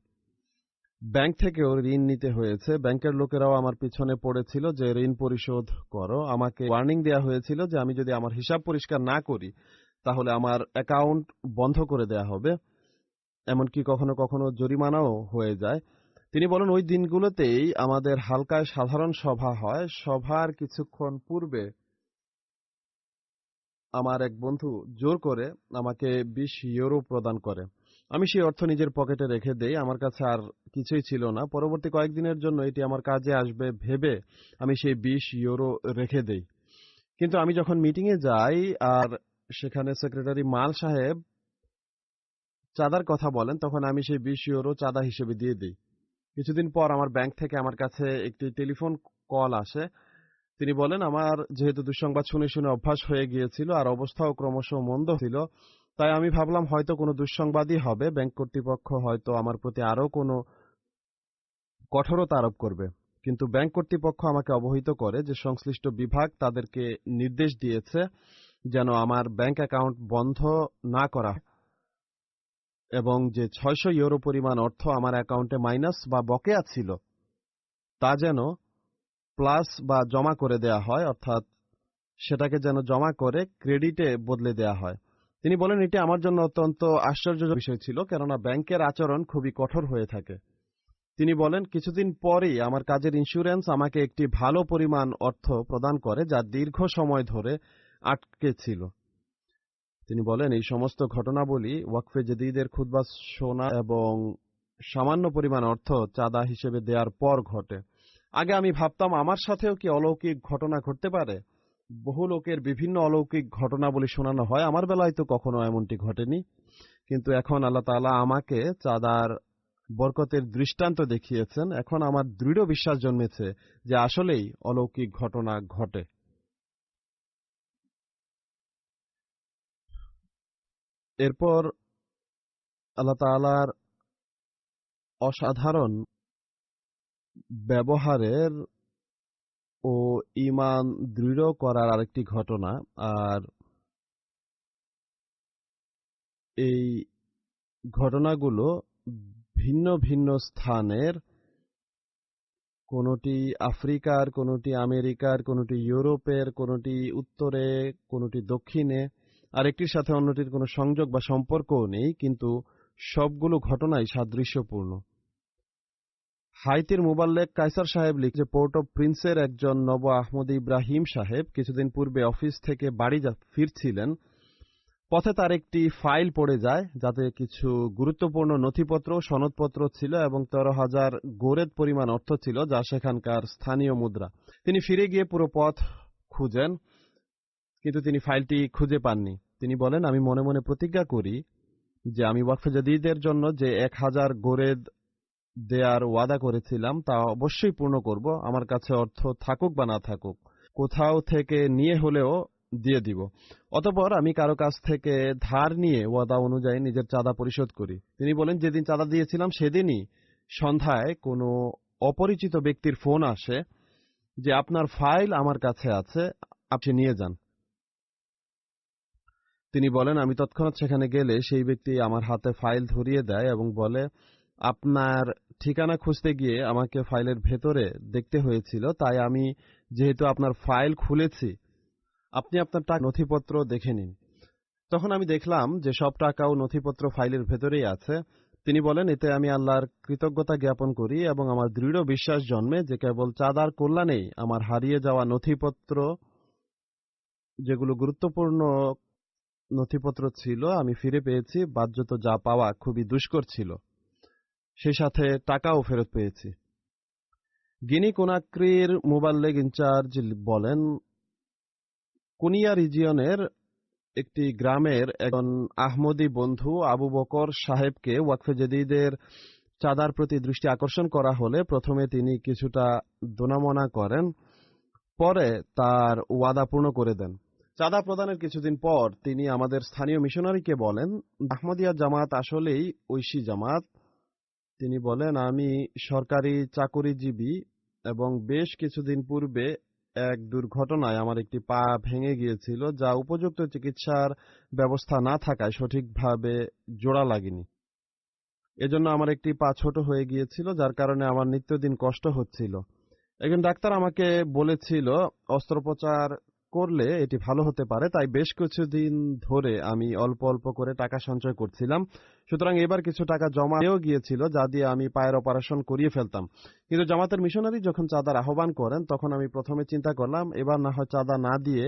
ব্যাংক থেকেও ঋণ নিতে হয়েছে। ব্যাংকের লোকেরাও আমার পিছনে পড়েছিল যে ঋণ পরিশোধ করো। আমাকে ওয়ার্নিং দেওয়া হয়েছিল যে আমি যদি আমার হিসাব পরিষ্কার না করি তাহলে আমার অ্যাকাউন্ট বন্ধ করে দেয়া হবে, এমনকি কখনো কখনো জরিমানাও হয়ে যায়। তিনি বলেন, ওই দিনগুলোতেই আমাদের হালকায় সাধারণ সভা হয়। সভার কিছুক্ষণ পূর্বে আমার এক বন্ধু জোর করে আমাকে 20 ইউরো প্রদান করে। আমি সেই অর্থ নিজের পকেটে রেখে দেই। আমার কাছে আর কিছুই ছিল না। পরবর্তী কয়েকদিনের জন্য এটি আমার কাজে আসবে ভেবে আমি সেই 20 ইউরো রেখে দেই। কিন্তু আমি যখন মিটিংয়ে যাই আর সেখানে সেক্রেটারি মাল সাহেব চাঁদার কথা বলেন, তখন আমি সেই 20 ইউরো চাঁদা হিসেবে দিয়ে দিই। কিছুদিন পর আমার ব্যাংক থেকে আমার কাছে একটি টেলিফোন কল আসে। তিনি বলেন, আমার যেহেতু দুঃসংবাদ শুনে শুনে অভ্যাস হয়ে গিয়েছিল আর অবস্থাও ক্রমশ মন্দ ছিল, তাই আমি ভাবলাম হয়তো কোনো দুঃসংবাদই হবে। ব্যাংক কর্তৃপক্ষ হয়তো আমার প্রতি আরও কোনো কঠোরতা আরোপ করবে। কিন্তু ব্যাংক কর্তৃপক্ষ আমাকে অবহিত করে যে সংশ্লিষ্ট বিভাগ তাদেরকে নির্দেশ দিয়েছে যেন আমার ব্যাংক অ্যাকাউন্ট বন্ধ না করা হয়, এবং যে 600 ইউরো পরিমাণ অর্থ আমার অ্যাকাউন্টে মাইনাস বা বকেয়া ছিল তা যেন প্লাস বা জমা করে দেয়া হয়, অর্থাৎ সেটাকে যেন জমা করে ক্রেডিটে বদলে দেয়া হয়। তিনি বলেন, এটি আমার জন্য অত্যন্ত আশ্চর্যজনক বিষয় ছিল, কেননা ব্যাংকের আচরণ খুবই কঠোর হয়ে থাকে। তিনি বলেন, কিছুদিন পরেই আমার কাজের ইন্স্যুরেন্স আমাকে একটি ভালো পরিমাণ অর্থ প্রদান করে, যা দীর্ঘ সময় ধরে আটকে ছিল। তিনি বলেন, এই সমস্ত ঘটনাবলী ওয়াকফে জাদীদের খুতবা শোনা এবং সামান্য পরিমাণ অর্থ চাঁদা হিসেবে দেওয়ার পর ঘটে। আগে আমি ভাবতাম আমার সাথেও কি অলৌকিক ঘটনা ঘটতে পারে। বহু লোকের বিভিন্ন অলৌকিক ঘটনাবলী শোনানো হয়, আমার বেলায় তো কখনো এমনটি ঘটেনি। কিন্তু এখন আল্লাহ তাআলা আমাকে চাঁদার বরকতের দৃষ্টান্ত দেখিয়েছেন। এখন আমার দৃঢ় বিশ্বাস জন্মেছে যে আসলেই অলৌকিক ঘটনা ঘটে। এরপর আল্লাহ তাআলার অসাধারণ ব্যবহারের ও ঈমান দৃঢ় করার আরেকটি ঘটনা। আর এই ঘটনাগুলো ভিন্ন ভিন্ন স্থানের, কোনটি আফ্রিকার, কোনটি আমেরিকার, কোনটি ইউরোপের, কোনটি উত্তরে, কোনটি দক্ষিণে, আর একটির সাথে অন্যটির কোনো সংযোগ বা সম্পর্কও নেই, কিন্তু সবগুলো ঘটনাই সাদৃশ্যপূর্ণ। হাইতির মুবাল্লেগ কায়সার সাহেব লিখে যে পোর্ট অফ প্রিন্সের একজন নব আহমদ ইব্রাহিম সাহেব কিছুদিন পূর্বে অফিস থেকে বাড়ি ফিরছিলেন। পথে তার একটি ফাইল পড়ে যায়, যাতে কিছু গুরুত্বপূর্ণ নথিপত্র ও সনদপত্র ছিল এবং 13,000 গোরেদ পরিমাণ অর্থ ছিল, যা সেখানকার স্থানীয় মুদ্রা। তিনি ফিরে গিয়ে পুরো পথ খুঁজেন, কিন্তু তিনি ফাইলটি খুঁজে পাননি। তিনি বলেন, আমি মনে মনে প্রতিজ্ঞা করি যে আমি ওয়াকফে জাদিদের জন্য যে 1000 গোরেদ দেয়ার ওয়াদা করেছিলাম তা অবশ্যই পূর্ণ করব, আমার কাছে অর্থ থাকুক বা না থাকুক, কোথাও থেকে নিয়ে হলেও দিয়ে দিব। অতঃপর আমি কারো কাছ থেকে ধার নিয়ে ওয়াদা অনুযায়ী নিজের চাঁদা পরিশোধ করি। তিনি বলেন, যেদিন চাঁদা দিয়েছিলাম সেদিনই সন্ধ্যায় কোনো অপরিচিত ব্যক্তির ফোন আসে যে আপনার ফাইল আমার কাছে আছে, আপনি নিয়ে যান। তিনি বলেন, আমি তৎক্ষণাৎ সেখানে গেলে সেই ব্যক্তি আমার হাতে ফাইল ধরিয়ে দেয় এবং বলে, আপনার ঠিকানা খুঁজতে গিয়ে আমাকে ফাইলের ভেতরে দেখতে হয়েছিল, তাই আমি যেহেতু আপনার ফাইল খুলেছি, আপনি আপনার টাকা নথিপত্র দেখে নিন। তখন আমি দেখলাম যে সব টাকা ও নথিপত্র ফাইলের ভেতরেই আছে। তিনি বলেন, এতে আমি আল্লাহর কৃতজ্ঞতা জ্ঞাপন করি এবং আমার দৃঢ় বিশ্বাস জন্মে যে কেবল চাঁদার কল্যাণেই আমার হারিয়ে যাওয়া নথিপত্র, যেগুলো গুরুত্বপূর্ণ নথিপত্র ছিল, আমি ফিরে পেয়েছি। বাহ্যত যা পাওয়া খুবই দুষ্কর ছিল, সেই সাথে টাকাও ফেরত পেয়েছি। গিনি কোনাক্রির মুবাল্লেগ ইনচার্জ বলেন, কুনিয়া রিজিয়নের একটি গ্রামের একজন আহমদী বন্ধু আবু বকর সাহেবকে ওয়াকফে জাদিদের চাঁদার প্রতি দৃষ্টি আকর্ষণ করা হলে প্রথমে তিনি কিছুটা দোনামনা করেন, পরে তার ওয়াদা পূর্ণ করে দেন। চাঁদা প্রদানের কিছুদিন পর তিনি আমাদের স্থানীয় মিশনারিকে বলেন, আহমদিয়া জামাত আসলেই ঐশী জামাত। তিনি বলেন, আমি সরকারি চাকুরিজীবী এবং বেশ কিছুদিন পূর্বে এক দুর্ঘটনায় আমার একটি পা ভেঙে গিয়েছিল, যা উপযুক্ত চিকিৎসার ব্যবস্থা না থাকায় সঠিকভাবে জোড়া লাগেনি। এজন্য আমার একটি পা ছোট হয়ে গিয়েছিল, যার কারণে আমার নিত্যদিন কষ্ট হচ্ছিল। একজন ডাক্তার আমাকে বলেছিল অস্ত্রোপচার করলে এটি ভালো হতে পারে, তাই বেশ কিছুদিন ধরে আমি অল্প অল্প করে টাকা সঞ্চয় করছিলাম। সুতরাং এবার কিছু টাকা জমাও গিয়েছিল, যা দিয়ে আমি পায়ের অপারেশন করিয়ে ফেলতাম। কিন্তু জামাতের মিশনারি যখন চাঁদার আহ্বান করেন, তখন আমি প্রথমে চিন্তা করলাম এবার না হয় চাঁদা না দিয়ে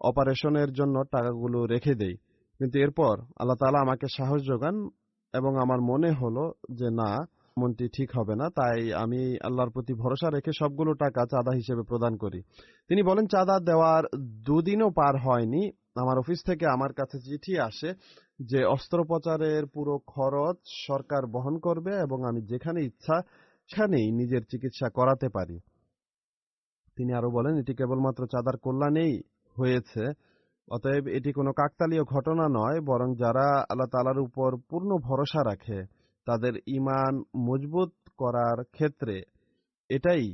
অপারেশনের জন্য টাকাগুলো রেখে দেই। কিন্তু এরপর আল্লাহ তাআলা আমাকে সাহস যোগান এবং আমার মনে হলো যে না, মনটি ঠিক হবে না, তাই আমি আল্লাহর প্রতি ভরসা রেখে সবগুলো টাকা চাঁদা হিসেবে প্রদান করি। তিনি বলেন, চাঁদা দেওয়ার দুদিনও পার হয়নি, আমার অফিস থেকে আমার কাছে চিঠি আসে যে অস্ত্রোপচারের পুরো খরচ সরকার বহন করবে এবং আমি যেখানে ইচ্ছা সেখানেই নিজের চিকিৎসা করাতে পারি। তিনি আরো বলেন, এটি কেবলমাত্র চাঁদার কল্যাণেই হয়েছে, অতএব এটি কোনো কাকতালীয় ঘটনা নয়, বরং যারা আল্লাহ তাআলার উপর পূর্ণ ভরসা রাখে তাদের ঈমান মজবুত করার ক্ষেত্রে এটাই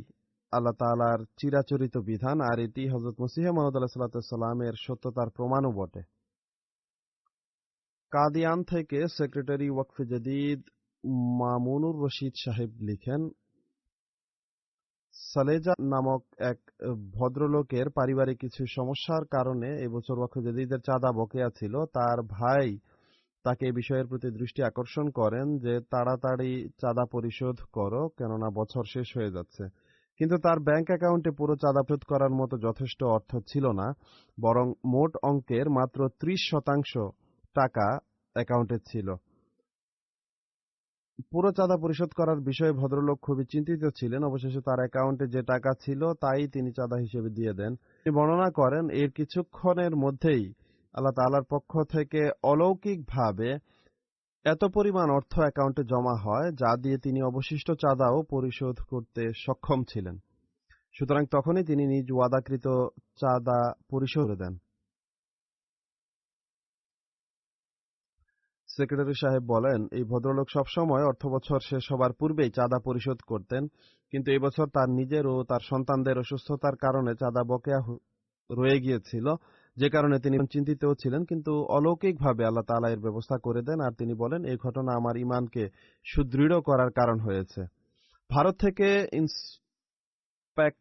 আল্লাহ তাআলার চিরাচরিত বিধান, আর এটি হযরত মসিহ মাউঊদ আলাইহিস সালামের সত্যতার প্রমাণও বটে। কাদিয়ান থেকে সেক্রেটারি ওয়াকফে জাদিদ মামুনুর রশিদ সাহেব লিখেন, সালেজা নামক এক ভদ্রলোকের পারিবারিক কিছু সমস্যার কারণে এবছর ওয়াকফে জাদিদের চাঁদা বকেয়া ছিল। তার ভাই তাকে এই বিষয়ের প্রতি দৃষ্টি আকর্ষণ করেন যে তাড়াতাড়ি চাঁদা পরিশোধ করো, কেননা বছর শেষ হয়ে যাচ্ছে। কিন্তু তার ব্যাংক অ্যাকাউন্টে পুরো চাঁদা পরিশোধ করার মতো যথেষ্ট অর্থ ছিল না, বরং মোট অঙ্কের মাত্র 30% টাকা অ্যাকাউন্টে ছিল। পুরো চাঁদা পরিশোধ করার বিষয়ে ভদ্রলোক খুবই চিন্তিত ছিলেন। অবশেষে তার অ্যাকাউন্টে যে টাকা ছিল তাই তিনি চাঁদা হিসেবে দিয়ে দেন। তিনি বর্ণনা করেন, এর কিছুক্ষণের মধ্যেই আল্লাহ তাআলার পক্ষ থেকে অলৌকিকভাবে এত পরিমাণ অর্থ অ্যাকাউন্টে জমা হয় যা দিয়ে তিনি অবশিষ্ট চাঁদাও পরিশোধ করতে সক্ষম ছিলেন। সুতরাং তখনই তিনি নিজ ওয়াদাকৃত চাঁদা পরিশোধ করে দেন। সেক্রেটারি সাহেব বলেন, এই ভদ্রলোক সবসময় অর্থবছর শেষ হবার পূর্বেই চাঁদা পরিশোধ করতেন, কিন্তু এই বছর তার নিজের ও তার সন্তানদের অসুস্থতার কারণে চাঁদা বকেয়া রয়ে গিয়েছিল, যে কারণে তিনি চিন্তিতও ছিলেন। কিন্তু অলৌকিকভাবে আল্লাহ তাআলা এর ব্যবস্থা করে দেন, আর তিনি বলেন, এই ঘটনা আমার ঈমানকে সুদৃঢ় করার কারণ হয়েছে। ভারত থেকে ইন্সপেক্টর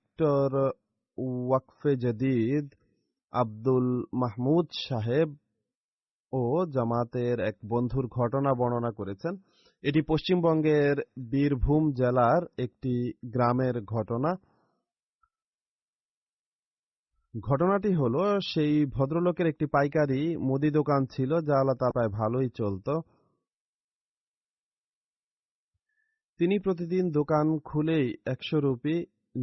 ওয়াকফে জাদিদ আব্দুল মাহমুদ সাহেব ও জামাতের এক বন্ধুর ঘটনা বর্ণনা করেছেন। এটি পশ্চিমবঙ্গের বীরভূম জেলার একটি গ্রামের ঘটনা। ঘটনাটি হলো, সেই ভদ্রলোকের একটি পাইকারি মুদি দোকান ছিল, যা আল্লাহ তাআলার প্রায় ভালোই চলত। তিনি প্রতিদিন দোকান খুলেই 100 রুপি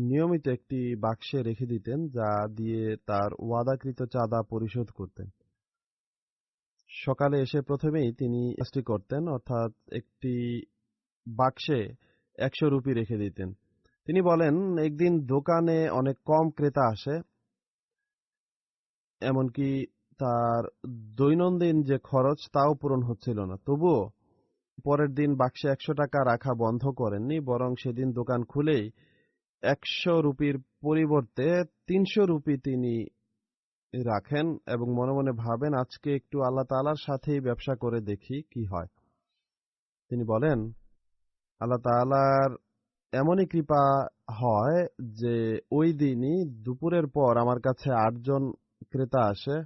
নিয়মিত একটি বাক্সে রেখে দিতেন, যা দিয়ে তার ওয়াদাকৃত চাঁদা পরিশোধ করতেন। সকালে এসে প্রথমেই তিনি কাজটি করতেন, অর্থাৎ একটি বাক্সে 100 রুপি রেখে দিতেন। তিনি বলেন, একদিন দোকানে অনেক কম ক্রেতা আসে, এমনকি তার দৈনন্দিন যে খরচ তাও পূরণ হচ্ছিল না। তবুও পরের দিন বাক্সে 100 টাকা রাখা বন্ধ করেননি, বরং সেদিন দোকান খুলেই 100 রুপির পরিবর্তে 300 রুপি তিনি রাখেন এবং মনে মনে ভাবেন, আজকে একটু আল্লাহ তাআলার সাথেই ব্যবসা করে দেখি কি হয়। তিনি বলেন, আল্লাহ তাআলার এমনই কৃপা হয় যে ওই দিনই দুপুরের পর আমার কাছে 8 জন ক্রেতা আসে।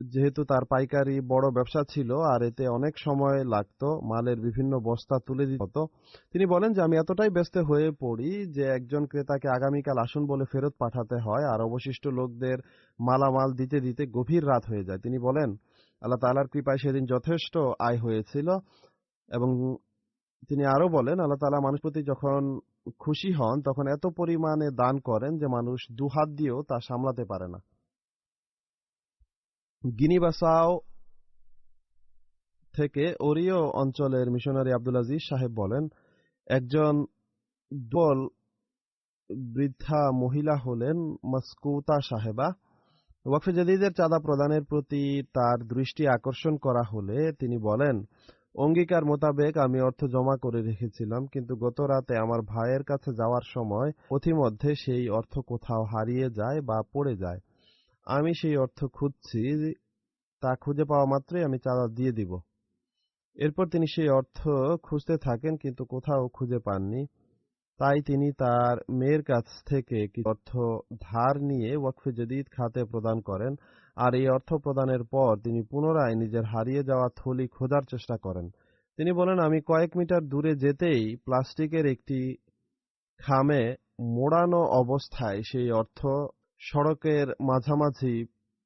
যেহেতু তার পাইকারি বড় ব্যবসা ছিল আর এতে অনেক সময় লাগতো, মালের বিভিন্ন বস্তা তুলে দিতে হতো, তিনি বলেন যে আমি এতটাই ব্যস্ত হয়ে পড়ি যে একজন ক্রেতাকে আগামীকাল আসুন বলে ফেরত পাঠাতে হয় আর অবশিষ্ট লোকদের মালামাল দিতে দিতে গভীর রাত হয়ে যায়। তিনি বলেন, আল্লাহ তাআলার কৃপায় সেদিন যথেষ্ট আয় হয়েছিল। এবং তিনি আরো বলেন, আল্লাহ তাআলা মানুষ প্রতি যখন খুশি হন তখন এত পরিমাণে দান করেন যে মানুষ দুহাত দিয়েও তা সামলাতে পারে না। গিনি-বাসাও থেকে ওরিও অঞ্চলের মিশনারি আব্দুল আজিজ সাহেব বলেন, একজন দুর্বল বৃদ্ধা মহিলা হলেন মাসকুতা সাহেবা। ওয়াকফে জাদীদের চাঁদা প্রদানের প্রতি তার দৃষ্টি আকর্ষণ করা হলে তিনি বলেন, অঙ্গীকার মোতাবেক আমি অর্থ জমা করে রেখেছিলাম, কিন্তু গত রাতে আমার ভাইয়ের কাছে যাওয়ার সময় পথিমধ্যে সেই অর্থ কোথাও হারিয়ে যায় বা পড়ে যায়। আমি সেই অর্থ খুঁজছি, তা খুঁজে পাওয়া মাত্রই আমি চাঁদা দিয়ে দিব। এরপর তিনি সেই অর্থ খুঁজতে থাকেন, কিন্তু কোথাও খুঁজে পাননি। তাই তিনি তার মেয়ের কাছ থেকে কিছু অর্থ ধার নিয়ে ওয়াকফে জাদীদ খাতে প্রদান করেন, আর এই অর্থ প্রদানের পর তিনি পুনরায় নিজের হারিয়ে যাওয়া থলি খোঁজার চেষ্টা করেন। তিনি বলেন, আমি কয়েক মিটার দূরে যেতেই প্লাস্টিকের একটি খামে মোড়ানো অবস্থায় সেই অর্থ সড়কের মাঝামাঝি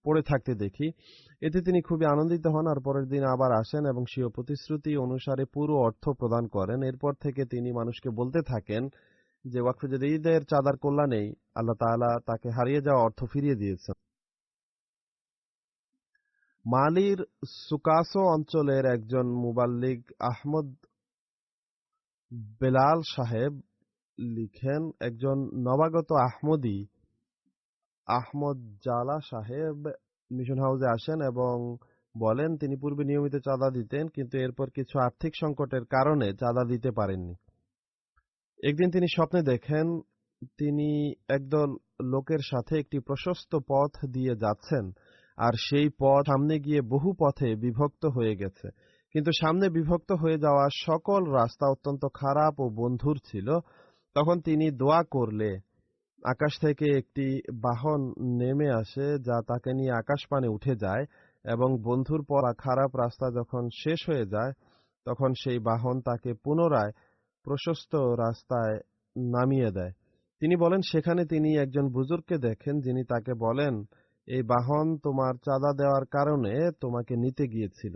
পড়ে থাকতে দেখি। এতে তিনি খুবই আনন্দিত হন আর পরের দিন আবার আসেন এবং স্বীয় প্রতিশ্রুতি অনুসারে পুরো অর্থ প্রদান করেন। এরপর থেকে তিনি মানুষকে বলতে থাকেন যে ওয়াকফে জাদীদের চাঁদার কল্যাণেই আল্লাহ তাআলা তাকে হারিয়ে যাওয়া অর্থ ফিরিয়ে দিয়েছেন। মালির সুকাসো অঞ্চলের একজন মুবাল্লিগ আহমদ বেলাল সাহেব লিখেন, একজন নবাগত আহমদী আহমদ জালা সাহেব মিশন হাউসে আসেন এবং বলেন তিনি পূর্বে নিয়মিত চাঁদা দিতেন, কিন্তু এরপর কিছু আর্থিক সংকটের কারণে চাঁদা দিতে পারেননি। একদিন তিনি স্বপ্নে দেখেন তিনি একদল লোকের সাথে একটি প্রশস্ত পথ দিয়ে যাচ্ছেন আর সেই পথ সামনে গিয়ে বহু পথে বিভক্ত হয়ে গেছে, কিন্তু সামনে বিভক্ত হয়ে যাওয়া সকল রাস্তা অত্যন্ত খারাপ ও বন্ধুর ছিল। তখন তিনি দোয়া করলে আকাশ থেকে একটি বাহন নেমে আসে যা তাকে নিয়ে আকাশপানে উঠে যায় এবং বন্ধুর পর খারাপ রাস্তা যখন শেষ হয়ে যায় তখন সেই বাহন তাকে পুনরায় প্রশস্ত রাস্তায় নামিয়ে দেয়। তিনি বলেন, সেখানে তিনি একজন বুজুর্গকে দেখেন যিনি তাকে বলেন, এই বাহন তোমার চাঁদা দেওয়ার কারণে তোমাকে নিতে গিয়েছিল।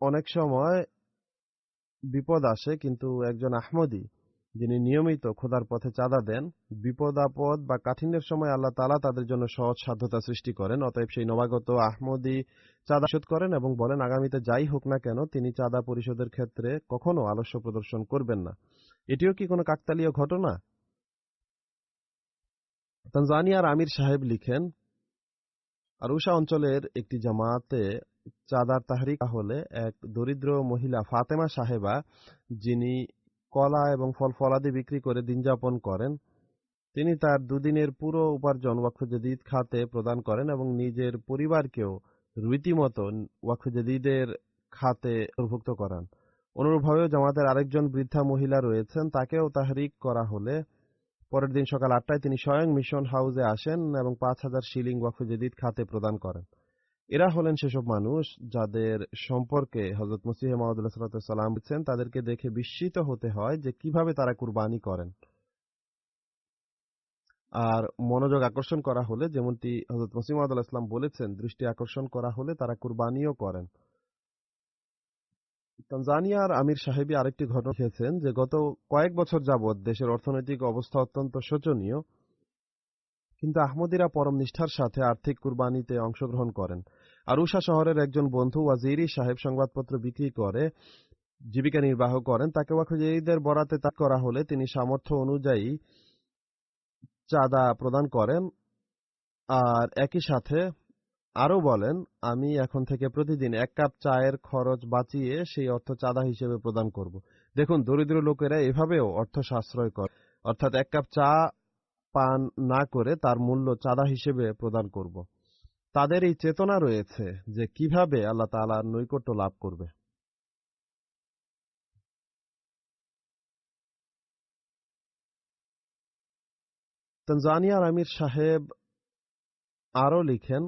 অনেক সময় বিপদ আসে, কিন্তু একজন আহমদী যিনি নিয়মিত খোদার পথে চাঁদা দেন, বিপদ আপদ বা কাঠিন্যের সময় আল্লাহ তাআলা তাদের জন্য সহজ সাধ্যতা সৃষ্টি করেন। অতএব সেই নবাগত আহমদী চাঁদা পরিশোধ করেন এবং বলেন আগামীতে যাই হোক না কেন তিনি চাঁদা পরিশোধের ক্ষেত্রে কখনো আলস্য প্রদর্শন করবেন না। এটিও কি কোনো কাকতালীয় ঘটনা? তানজানিয়ার আমির সাহেব লিখেন, আরুশা অঞ্চলের একটি জামাতে চাঁদার তাহরিক হলে এক দরিদ্র মহিলা ফাতেমা সাহেবা, যিনি কলা এবং ফল ফলাদি বিক্রি করে দিন যাপন করেন, তিনি তার দুদিনের পুরো উপার্জন ওয়াকফে জাদীদ খাতে প্রদান করেন এবং নিজের পরিবারকেও রীতিমতো ওয়াকফে জাদীদের খাতে অন্তর্ভুক্ত করান। অনুরূপভাবেও জামাতের আরেকজন বৃদ্ধা মহিলা রয়েছেন, তাকেও তাহরিক করা হলে পরের দিন সকাল 8টায় তিনি স্বয়ং মিশন হাউসে আসেন এবং 5000 শিলিং ওয়াকফে জাদীদ খাতে প্রদান করেন। এরা হলেন সেসব মানুষ যাদের সম্পর্কে হযরত মসিহ মাউদ আলাইহিস সালাম বলেছেন, তাদেরকে দেখে বিস্মিত হতে হয় যে কিভাবে তারা কুরবানি করেন। আর মনোযোগ আকর্ষণ করা হলে, যেমনটি হযরত মসিহ মাউদ আলাইহিস সালাম বলেছেন, দৃষ্টি আকর্ষণ করা হলে তারা কুরবানিও করেন। তানজানিয়ার আমির সাহেবী আরেকটি ঘটনা লিখেছেন যে গত কয়েক বছর যাবৎ দেশের অর্থনৈতিক অবস্থা অত্যন্ত শোচনীয়। কিন্তু আহমদীরা পরম নিষ্ঠার সাথে আর্থিক কুরবানিতে অংশগ্রহণ করেন। আরুশা শহরের একজন বন্ধু ওয়াজিরি সাহেব সংবাদপত্র বিক্রি করে জীবিকা নির্বাহ করেন। তাকে ওয়াকফ-ই-জাদীদের বরাতে তা করা হলে তিনি সামর্থ্য অনুযায়ী চাঁদা প্রদান করেন, আর একই সাথে আরও বলেন, আমি এখন থেকে প্রতিদিন 1 কাপ চায়ের খরচ বাঁচিয়ে সেই অর্থ চাঁদা হিসেবে প্রদান করব। দেখুন, দরিদ্র লোকেরা এভাবেও অর্থ সাশ্রয় করে, অর্থাৎ 1 কাপ চা পান না করে তার মূল্য চাঁদা হিসেবে প্রদান করব। তাদের এই চেতনা রয়েছে যে কিভাবে আল্লাহ তাআলার নৈকট্য লাভ করবে। তানজানিয়ার আমির সাহেব আরও লিখেন,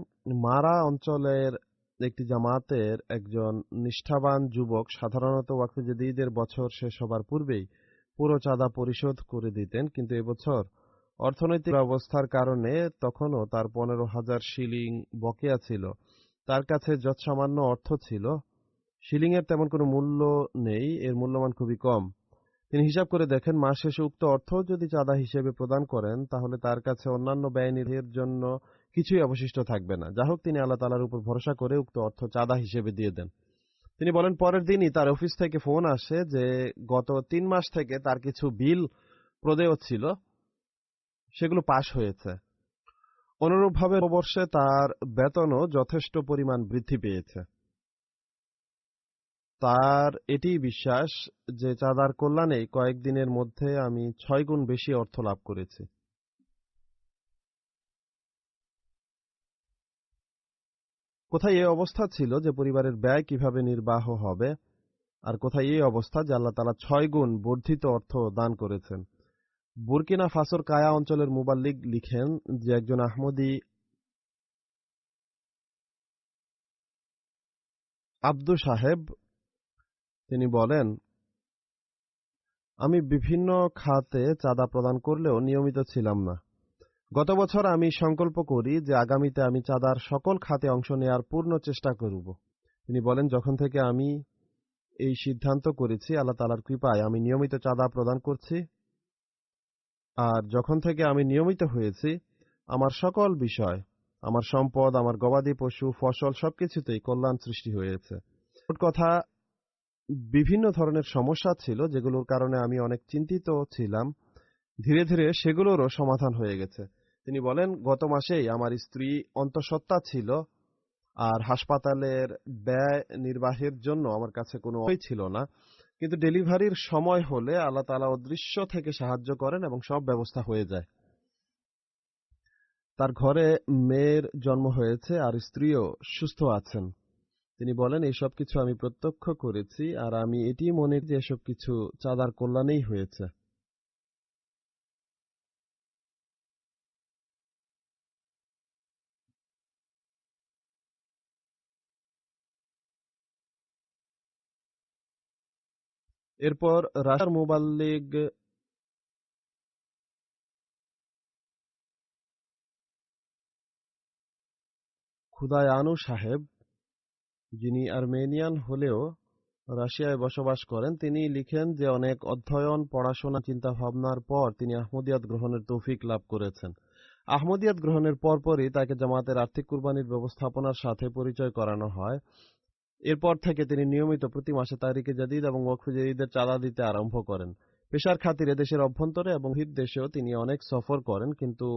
মারা অঞ্চলের একটি জামাতের একজন নিষ্ঠাবান যুবক সাধারণত ওয়াকফ-ই-জাদীদের বছর শেষ হবার পূর্বেই পুরো চাঁদা পরিশোধ করে দিতেন, কিন্তু এবছর অর্থনৈতিক অবস্থার কারণে তখনও তার 15,000 শিলিং বকেয়া ছিল। তার কাছে যৎসামান্য অর্থ ছিল। শিলিংয়ের তেমন কোনো মূল্য নেই, এর মূল্যমান খুবই কম। তিনি হিসাব করে দেখেন, মাস শেষে উক্ত অর্থ যদি চাঁদা হিসেবে প্রদান করেন তাহলে তার কাছে অন্যান্য ব্যয় নির্বাহের জন্য কিছুই অবশিষ্ট থাকবে না। যা হোক, তিনি আল্লাহ তাআলার উপর ভরসা করে উক্ত অর্থ চাঁদা হিসেবে দিয়ে দেন। তিনি বলেন, পরের দিনই তার অফিস থেকে ফোন আসে যে গত 3 মাস থেকে তার কিছু বিল প্রদেয় ছিল, সেগুলো পাশ হয়েছে। অনুরূপভাবে নববর্ষে তার বেতনও যথেষ্ট পরিমাণ বৃদ্ধি পেয়েছে। তার এটিই বিশ্বাস যে চাঁদার কল্যাণে কয়েকদিনের মধ্যে আমি 6 গুণ বেশি অর্থ লাভ করেছি। কোথায় এই অবস্থা ছিল যে পরিবারের ব্যয় কিভাবে নির্বাহ হবে, আর কোথায় এই অবস্থা যে আল্লাহ তাআলা 6 গুণ বর্ধিত অর্থ দান করেছেন। বুরকিনা ফাসোর কায়া অঞ্চলের মুবাল্লিগ লিখেন যে একজন আহমদী আব্দু সাহেব, তিনি বলেন, আমি বিভিন্ন খাতে চাঁদা প্রদান করলেও নিয়মিত ছিলাম না। গত বছর আমি সংকল্প করি যে আগামীতে আমি চাঁদার সকল খাতে অংশ নেওয়ার পূর্ণ চেষ্টা করব। তিনি বলেন, যখন থেকে আমি এই সিদ্ধান্ত করেছি, আল্লাহ তাআলার কৃপায় আমি নিয়মিত চাঁদা প্রদান করছি, আর যখন থেকে আমি নিয়মিত হয়েছি, আমার সকল বিষয়, আমার সম্পদ, আমার গবাদি পশু, ফসল সবকিছুতেই কল্যাণ সৃষ্টি হয়েছে। মোট কথা, বিভিন্ন ধরনের সমস্যা ছিল যেগুলোর কারণে আমি অনেক চিন্তিত ছিলাম, ধীরে ধীরে সেগুলোরও সমাধান হয়ে গেছে। তিনি বলেন, গত মাসেই আমার স্ত্রী অন্তঃসত্ত্বা ছিল, আর হাসপাতালের ব্যয় নির্বাহের জন্য আমার কাছে কোনো অর্থই ছিল না, কিন্তু ডেলিভারির সময় হলে আল্লাহ তাআলা অদৃশ্য থেকে সাহায্য করেন এবং সব ব্যবস্থা হয়ে যায়। তার ঘরে মেয়ের জন্ম হয়েছে আর স্ত্রীও সুস্থ আছেন। তিনি বলেন, এই সব কিছু আমি প্রত্যক্ষ করেছি, আর আমি এটি মনে করি যে এসব কিছু চাঁদার কল্যাণেই হয়েছে। এরপর রাশিয়ার মুবাল্লিগ খুদায়ানু সাহেব, যিনি আর্মেনিয়ান হলেও রাশিয়ায় বসবাস করেন, তিনি লিখেন যে অনেক অধ্যয়ন, পড়াশোনা, চিন্তা ভাবনার পর তিনি আহমদিয়াত গ্রহণের তৌফিক লাভ করেছেন। আহমদিয়াত গ্রহণের পরপরই তাকে জামাতের আর্থিক কুরবানির ব্যবস্থাপনার সাথে পরিচয় করানো হয়। এরপর থেকে তিনি নিয়মিত প্রতি মাসে তাহরিকে জাদিদ এবং ওয়াকফ-ই-জাদীদের চাঁদা দিতে আরম্ভ করেন। পেশার খাতিরে দেশের অভ্যন্তরে এবং বহির দেশেও তিনি অনেক সফর করেন, কিন্তু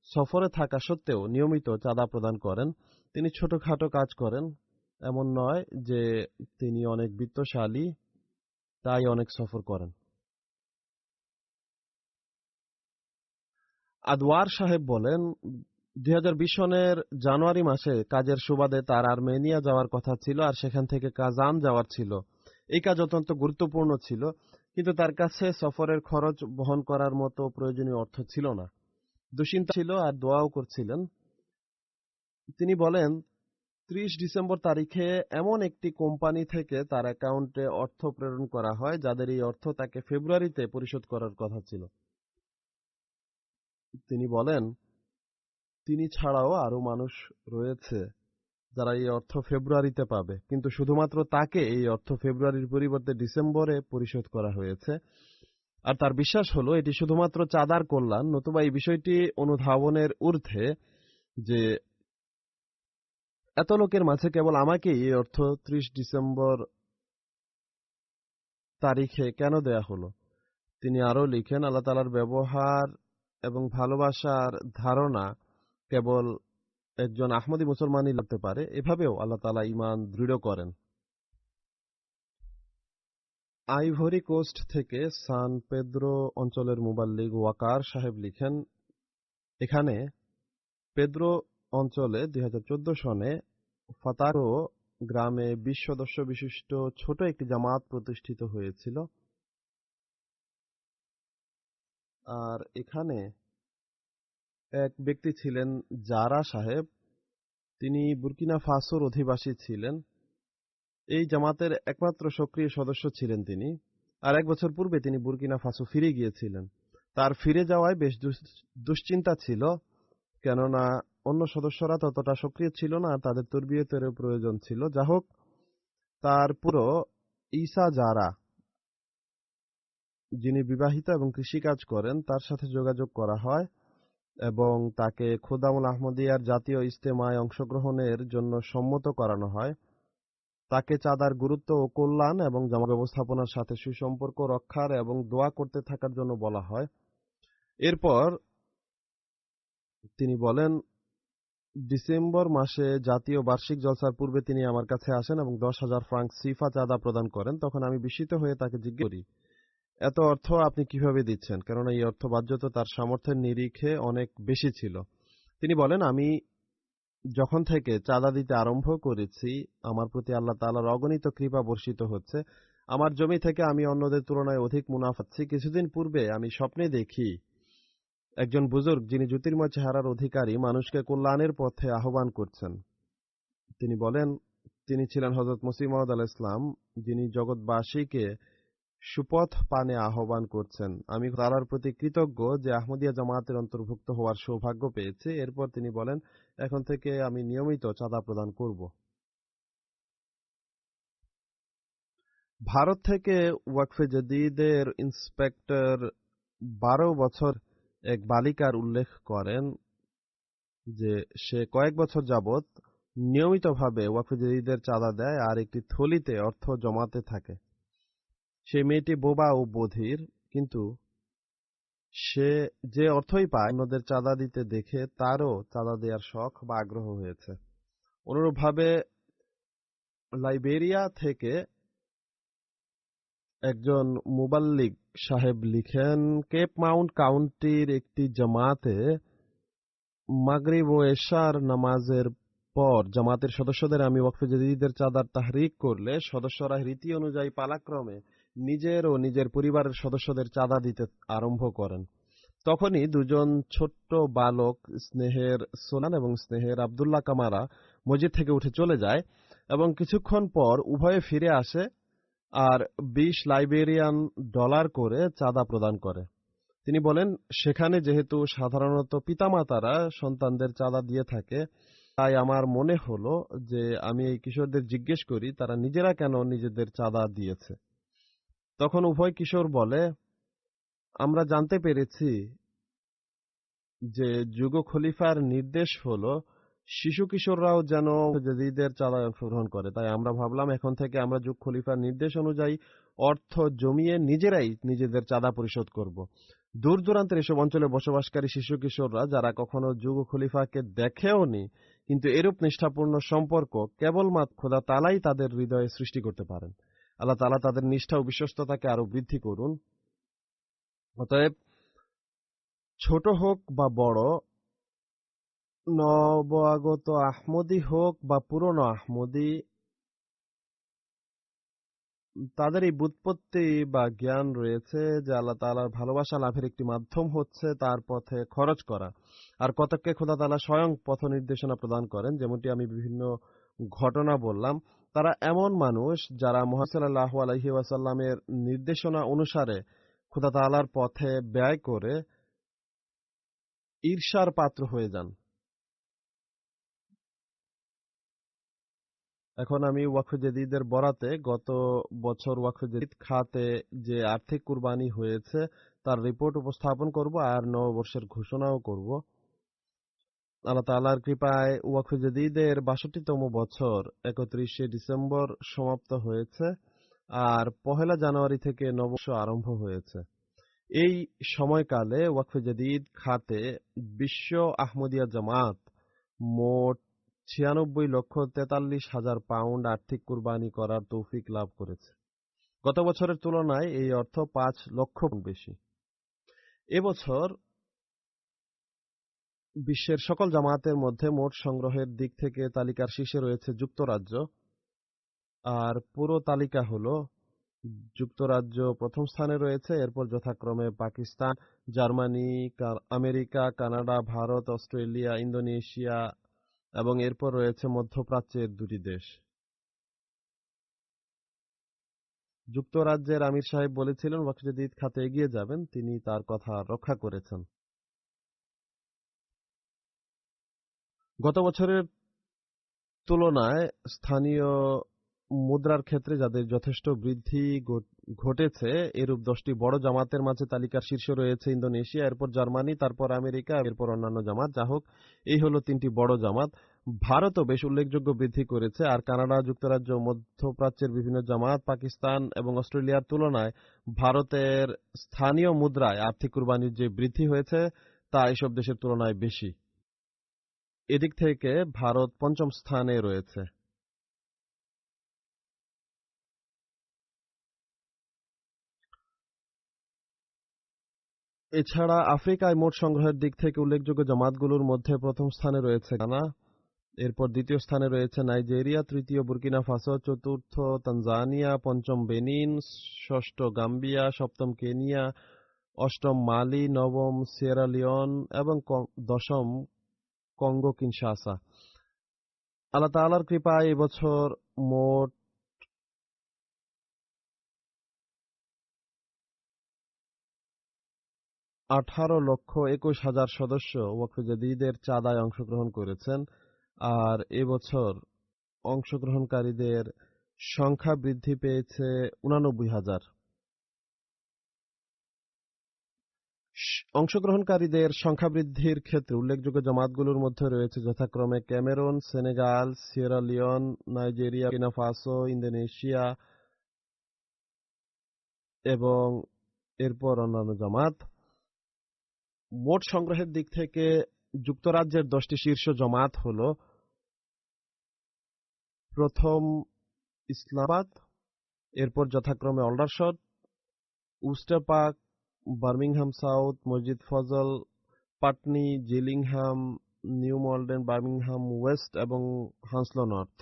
সফরে থাকা সত্ত্বেও নিয়মিত চাঁদা প্রদান করেন। তিনি ছোটখাটো কাজ করেন, এমন নয় যে তিনি অনেক বিত্তশালী, তাই অনেক সফর করেন। আদওয়ার সাহেব বলেন, 2020 সনের জানুয়ারি মাসে কাজের সুবাদে তার আর্মেনিয়া যাওয়ার কথা ছিল, আর সেখান থেকে কাজান যাওয়ার ছিল। এই কাজ অত্যন্ত গুরুত্বপূর্ণ ছিল, কিন্তু তার কাছে সফরের খরচ বহন করার মতো প্রয়োজনীয় অর্থ ছিল না। দুশ্চিন্তা ছিল আর দোয়াও করছিলেন। তিনি বলেন, 30 ডিসেম্বর তারিখে এমন একটি কোম্পানি থেকে তার অ্যাকাউন্টে অর্থ প্রেরণ করা হয় যাদের এই অর্থ তাকে ফেব্রুয়ারিতে পরিশোধ করার কথা ছিল। তিনি বলেন, তিনি ছাড়াও আরও মানুষ রয়েছে যারা এই অর্থ ফেব্রুয়ারিতে পাবে, কিন্তু শুধুমাত্র তাকে এই অর্থ ফেব্রুয়ারির পরিবর্তে ডিসেম্বরে পরিশোধ করা হয়েছে। আর তার বিশ্বাস হলো এটি শুধুমাত্র চাঁদার কল্যাণ, নতুবা এই বিষয়টি অনুধাবনের ঊর্ধ্বে যে এত লোকের মাঝে কেবল আমাকেই এই অর্থ 30 ডিসেম্বর তারিখে কেন দেয়া হলো। তিনি আরও লিখেন, আল্লাহ তাআলার ব্যবহার এবং ভালোবাসার ধারণা কেবল একজন আহমদী মুসলমানই লাগতে পারে। এভাবেও আল্লাহ তাআলা ঈমান দৃঢ় করেন। আইভরি কোস্ট থেকে সান পেদ্রো অঞ্চলের মুবাল্লিগ ওয়াকার সাহেব লিখেন, এখানে পেদ্রো অঞ্চলে 2014 সনে ফাতারো গ্রামে 20 সদস্য বিশিষ্ট ছোট একটি জামাত প্রতিষ্ঠিত হয়েছিল। আর এখানে এক ব্যক্তি ছিলেন জারা সাহেব, তিনি বুর্কিনা ফাসোর অধিবাসী ছিলেন। এই জামাতের একমাত্র সক্রিয় সদস্য ছিলেন তিনি। আর 1 বছর পূর্বে তিনি বুর্কিনা ফাসো ফিরে গিয়েছিলেন। তার ফিরে যাওয়ায় বেশ দুশ্চিন্তা ছিল, কেননা অন্য সদস্যরা ততটা সক্রিয় ছিল না, তাদের তরবিয়তেরও প্রয়োজন ছিল। যা হোক, তার পুরো ঈসা জারা, যিনি বিবাহিত এবং কৃষিকাজ করেন, তার সাথে যোগাযোগ করা হয় এবং তাকে খুদামুল আহমদিয়ার জাতীয় ইজতেমায় অংশগ্রহণের জন্য সম্মত করানো হয়। তাকে চাঁদার গুরুত্ব ও কল্যাণ এবং জামা ব্যবস্থাপনার সাথে সুসম্পর্ক রক্ষার এবং দোয়া করতে থাকার জন্য বলা হয়। এরপর তিনি বলেন, ডিসেম্বর মাসে জাতীয় বার্ষিক জলসার পূর্বে তিনি আমার কাছে আসেন এবং 10,000 ফ্রাঙ্ক সিফা চাঁদা প্রদান করেন। তখন আমি বিস্মিত হয়ে তাকে জিজ্ঞেস করি, এত অর্থ আপনি কিভাবে দিচ্ছেন? কেননা এই অর্থ বাহ্যত তার সামর্থ্যের নিরিখে অনেক বেশি ছিল। তিনি বলেন, আমি যখন থেকে চাঁদা দিতে আরম্ভ করেছি, আমার প্রতি আল্লাহ তাআলার অগণিত কৃপা বর্ষিত হচ্ছে। আমার জমি থেকে আমি অন্যদের তুলনায় অধিক মুনাফা পাচ্ছি। কিছুদিন পূর্বে আমি স্বপ্নে দেখি একজন বুজুর্গ, যিনি জ্যোতির্ময় চেহারার অধিকারী, মানুষকে কল্যাণের পথে আহ্বান করছেন। তিনি বলেন, তিনি ছিলেন হযরত মসিহ মাউদ আলাইহিস সালাম, যিনি জগৎবাসীকে সুপথ পানে আহ্বান করছেন। আমি তাআলার প্রতি কৃতজ্ঞ যে আহমদিয়া জামায়াতের অন্তর্ভুক্ত হওয়ার সৌভাগ্য পেয়েছি। এরপর তিনি বলেন, এখন থেকে আমি নিয়মিত চাঁদা প্রদান করব। ভারত থেকে ওয়াকফে জাদীদের ইন্সপেক্টর 12 বছর এক বালিকার উল্লেখ করেন যে সে কয়েক বছর যাবৎ নিয়মিতভাবে ওয়াকফে জাদীদের চাঁদা দেয় আর একটি থলিতে অর্থ জমাতে থাকে। সেই মেয়েটি বোবা ও বধির, কিন্তু সে যে অর্থই পায় অন্যদের চাঁদা দিতে দেখে তারও চাঁদা দেওয়ার শখ বা আগ্রহ হয়েছে। অনুরূপভাবে লাইবেরিয়া থেকে একজন মুবাল্লিগ সাহেব লিখেন, কেপ মাউন্ট কাউন্টির একটি জামাতে মাগরিব ও এশার নামাজের পর জামাতের সদস্যদের আমি ওয়াকফে জাদীদের চাঁদার তাহরিক করলে সদস্যরা রীতি অনুযায়ী পালাক্রমে নিজের ও নিজের পরিবারের সদস্যদের চাঁদা দিতে আরম্ভ করেন। তখনই দুজন ছোট্ট বালক, স্নেহের সোলান এবং স্নেহের আব্দুল্লাহ কামারা, মসজিদ থেকে উঠে চলে যায় এবং কিছুক্ষণ পর উভয়ে ফিরে আসে আর 20 লাইবেরিয়ান ডলার করে চাঁদা প্রদান করে। তিনি বলেন, সেখানে যেহেতু সাধারণত পিতামাতারা সন্তানদের চাঁদা দিয়ে থাকে, তাই আমার মনে হলো যে আমি এই কিশোরদের জিজ্ঞেস করি তারা নিজেরা কেন নিজেদের চাঁদা দিয়েছে। তখন উভয় কিশোর বলে, আমরা জানতে পেরেছি যে যুগ খলিফার নির্দেশ হলো শিশু কিশোররাও যেন জাদীদের চাঁদায় অংশগ্রহণ করে। তাই আমরা ভাবলাম এখন থেকে আমরা যুগ খলিফার নির্দেশ অনুযায়ী অর্থ জমিয়ে নিজেরাই নিজেদের চাঁদা পরিশোধ করব। দূর দূরান্তের এসব অঞ্চলে বসবাসকারী শিশু কিশোররা যারা কখনো যুগ খলিফাকে দেখেওনি, কিন্তু এরূপ নিষ্ঠাপূর্ণ সম্পর্ক কেবলমাত্র খোদা তাআলাই তাদের হৃদয়ে সৃষ্টি করতে পারেন। আল্লাহ তাআলা তাদের নিষ্ঠা ও বিশ্বস্ততাকে আরো বৃদ্ধি করুন। অতএব ছোট হোক বা বড়, নবাগত আহমদী হোক বা পুরনো আহমদী, তাদের এই ব্যুৎপত্তি বা জ্ঞান রয়েছে যে আল্লাহ তাআলার ভালোবাসা লাভের একটি মাধ্যম হচ্ছে তার পথে খরচ করা। আর কতককে খোদা তাআলা স্বয়ং পথ নির্দেশনা প্রদান করেন, যেমনটি আমি বিভিন্ন ঘটনা বললাম। তারা এমন মানুষ যারা মুহাম্মদ সাল্লাল্লাহু আলাইহি ওয়াসাল্লামের নির্দেশনা অনুসারে খোদা তাআলার পথে ব্যয় করে ঈর্ষার পাত্র হয়ে যান। এখন আমি ওয়াকফে জেদিদের বরাতে গত বছর ওয়াকফে জেদিদ খাতে যে আর্থিক কুরবানি হয়েছে তার রিপোর্ট উপস্থাপন করব আর নববর্ষের ঘোষণাও করব। আল্লাহ তাআলার কৃপায় ওয়াকফে জেদিদের ৬২তম বছর ৩১শে ডিসেম্বর সমাপ্ত হয়েছে আর ১লা জানুয়ারি থেকে নববর্ষ আরম্ভ হয়েছে। এই সময়কালে ওয়াকফে জেদিদ খাতে বিশ্ব আহমদিয়া জামাত মোট ৯৬,৪৩,০০০ পাউন্ড আর্থিক কুরবানি করার তৌফিক লাভ করেছে। গত বছরের তুলনায় এই অর্থ ৫ লক্ষ পাউন্ড বেশি। এবছর বিশ্বের সকল জামায়াতের মধ্যে মোট সংগ্রহের দিক থেকে তালিকার শীর্ষে রয়েছে যুক্তরাজ্য, আর পুরো তালিকা হল যুক্তরাজ্য প্রথম স্থানে রয়েছে, এরপর যথাক্রমে Pakistan, Germany, America, Canada, Bharat, Australia, Indonesia এবং এরপর রয়েছে মধ্যপ্রাচ্যের দুটি দেশ। যুক্তরাজ্যের আমির সাহেব বলেছিলেন ওয়াকফে জেদিদ খাতে এগিয়ে যাবেন, তিনি তার কথা রক্ষা করেছেন। গত বছরের তুলনায় স্থানীয় মুদ্রার ক্ষেত্রে যাদের যথেষ্ট বৃদ্ধি ঘটেছে এরূপ 10টি বড় জামাতের মাঝে তালিকার শীর্ষে রয়েছে ইন্দোনেশিয়া, এরপর জার্মানি, তারপর আমেরিকা, এরপর অন্যান্য জামাত। যা হোক, এই হলো 3টি বড় জামাত। ভারতও বেশ উল্লেখযোগ্য বৃদ্ধি করেছে, আর কানাডা, যুক্তরাজ্য, মধ্যপ্রাচ্যের বিভিন্ন জামাত, পাকিস্তান এবং অস্ট্রেলিয়ার তুলনায় ভারতের স্থানীয় মুদ্রায় আর্থিক কুরবানির যে বৃদ্ধি হয়েছে তা এসব দেশের তুলনায় বেশি। এদিক থেকে ভারত 5ম স্থানে রয়েছে। এছাড়া আফ্রিকায় মোট সংগ্রহের দিক থেকে উল্লেখযোগ্য জামাতগুলোর মধ্যে প্রথম স্থানে রয়েছে গানা, এরপর দ্বিতীয় স্থানে রয়েছে নাইজেরিয়া, তৃতীয় বুর্কিনা ফাসো, চতুর্থ তানজানিয়া, পঞ্চম বেনিন, ষষ্ঠ গাম্বিয়া, সপ্তম কেনিয়া, অষ্টম মালি, নবম সিয়েরা লিওন এবং দশম কঙ্গো কিনশাসা। আল্লাহ তাআলার কৃপায় এবছর মোট 18,21,000 সদস্য ওয়াকফে জেদিদের চাঁদায় অংশগ্রহণ করেছেন, আর এবছর অংশগ্রহণকারীদের সংখ্যা বৃদ্ধি পেয়েছে 89,000। অংশগ্রহণকারীদের সংখ্যা বৃদ্ধির ক্ষেত্রে উল্লেখযোগ্য জামাতগুলোর মধ্যে রয়েছে যথাক্রমে Cameroon, Senegal, Sierra Leone, Nigeria, Burkina Faso, Indonesia এবং এরপর অন্যান্য জামাত। মোট সংগ্রহের দিক থেকে যুক্তরাজ্যের 10টি শীর্ষ জামাত হল: প্রথম ইসলামাবাদ, এরপর যথাক্রমে অলডারশট, উস্টার পার্ক, বার্মিংহাম সাউথ, মসজিদ Fazal, Patni, জিলিংহাম, new মলডেন, Birmingham West এবং হান্সলো নর্থ।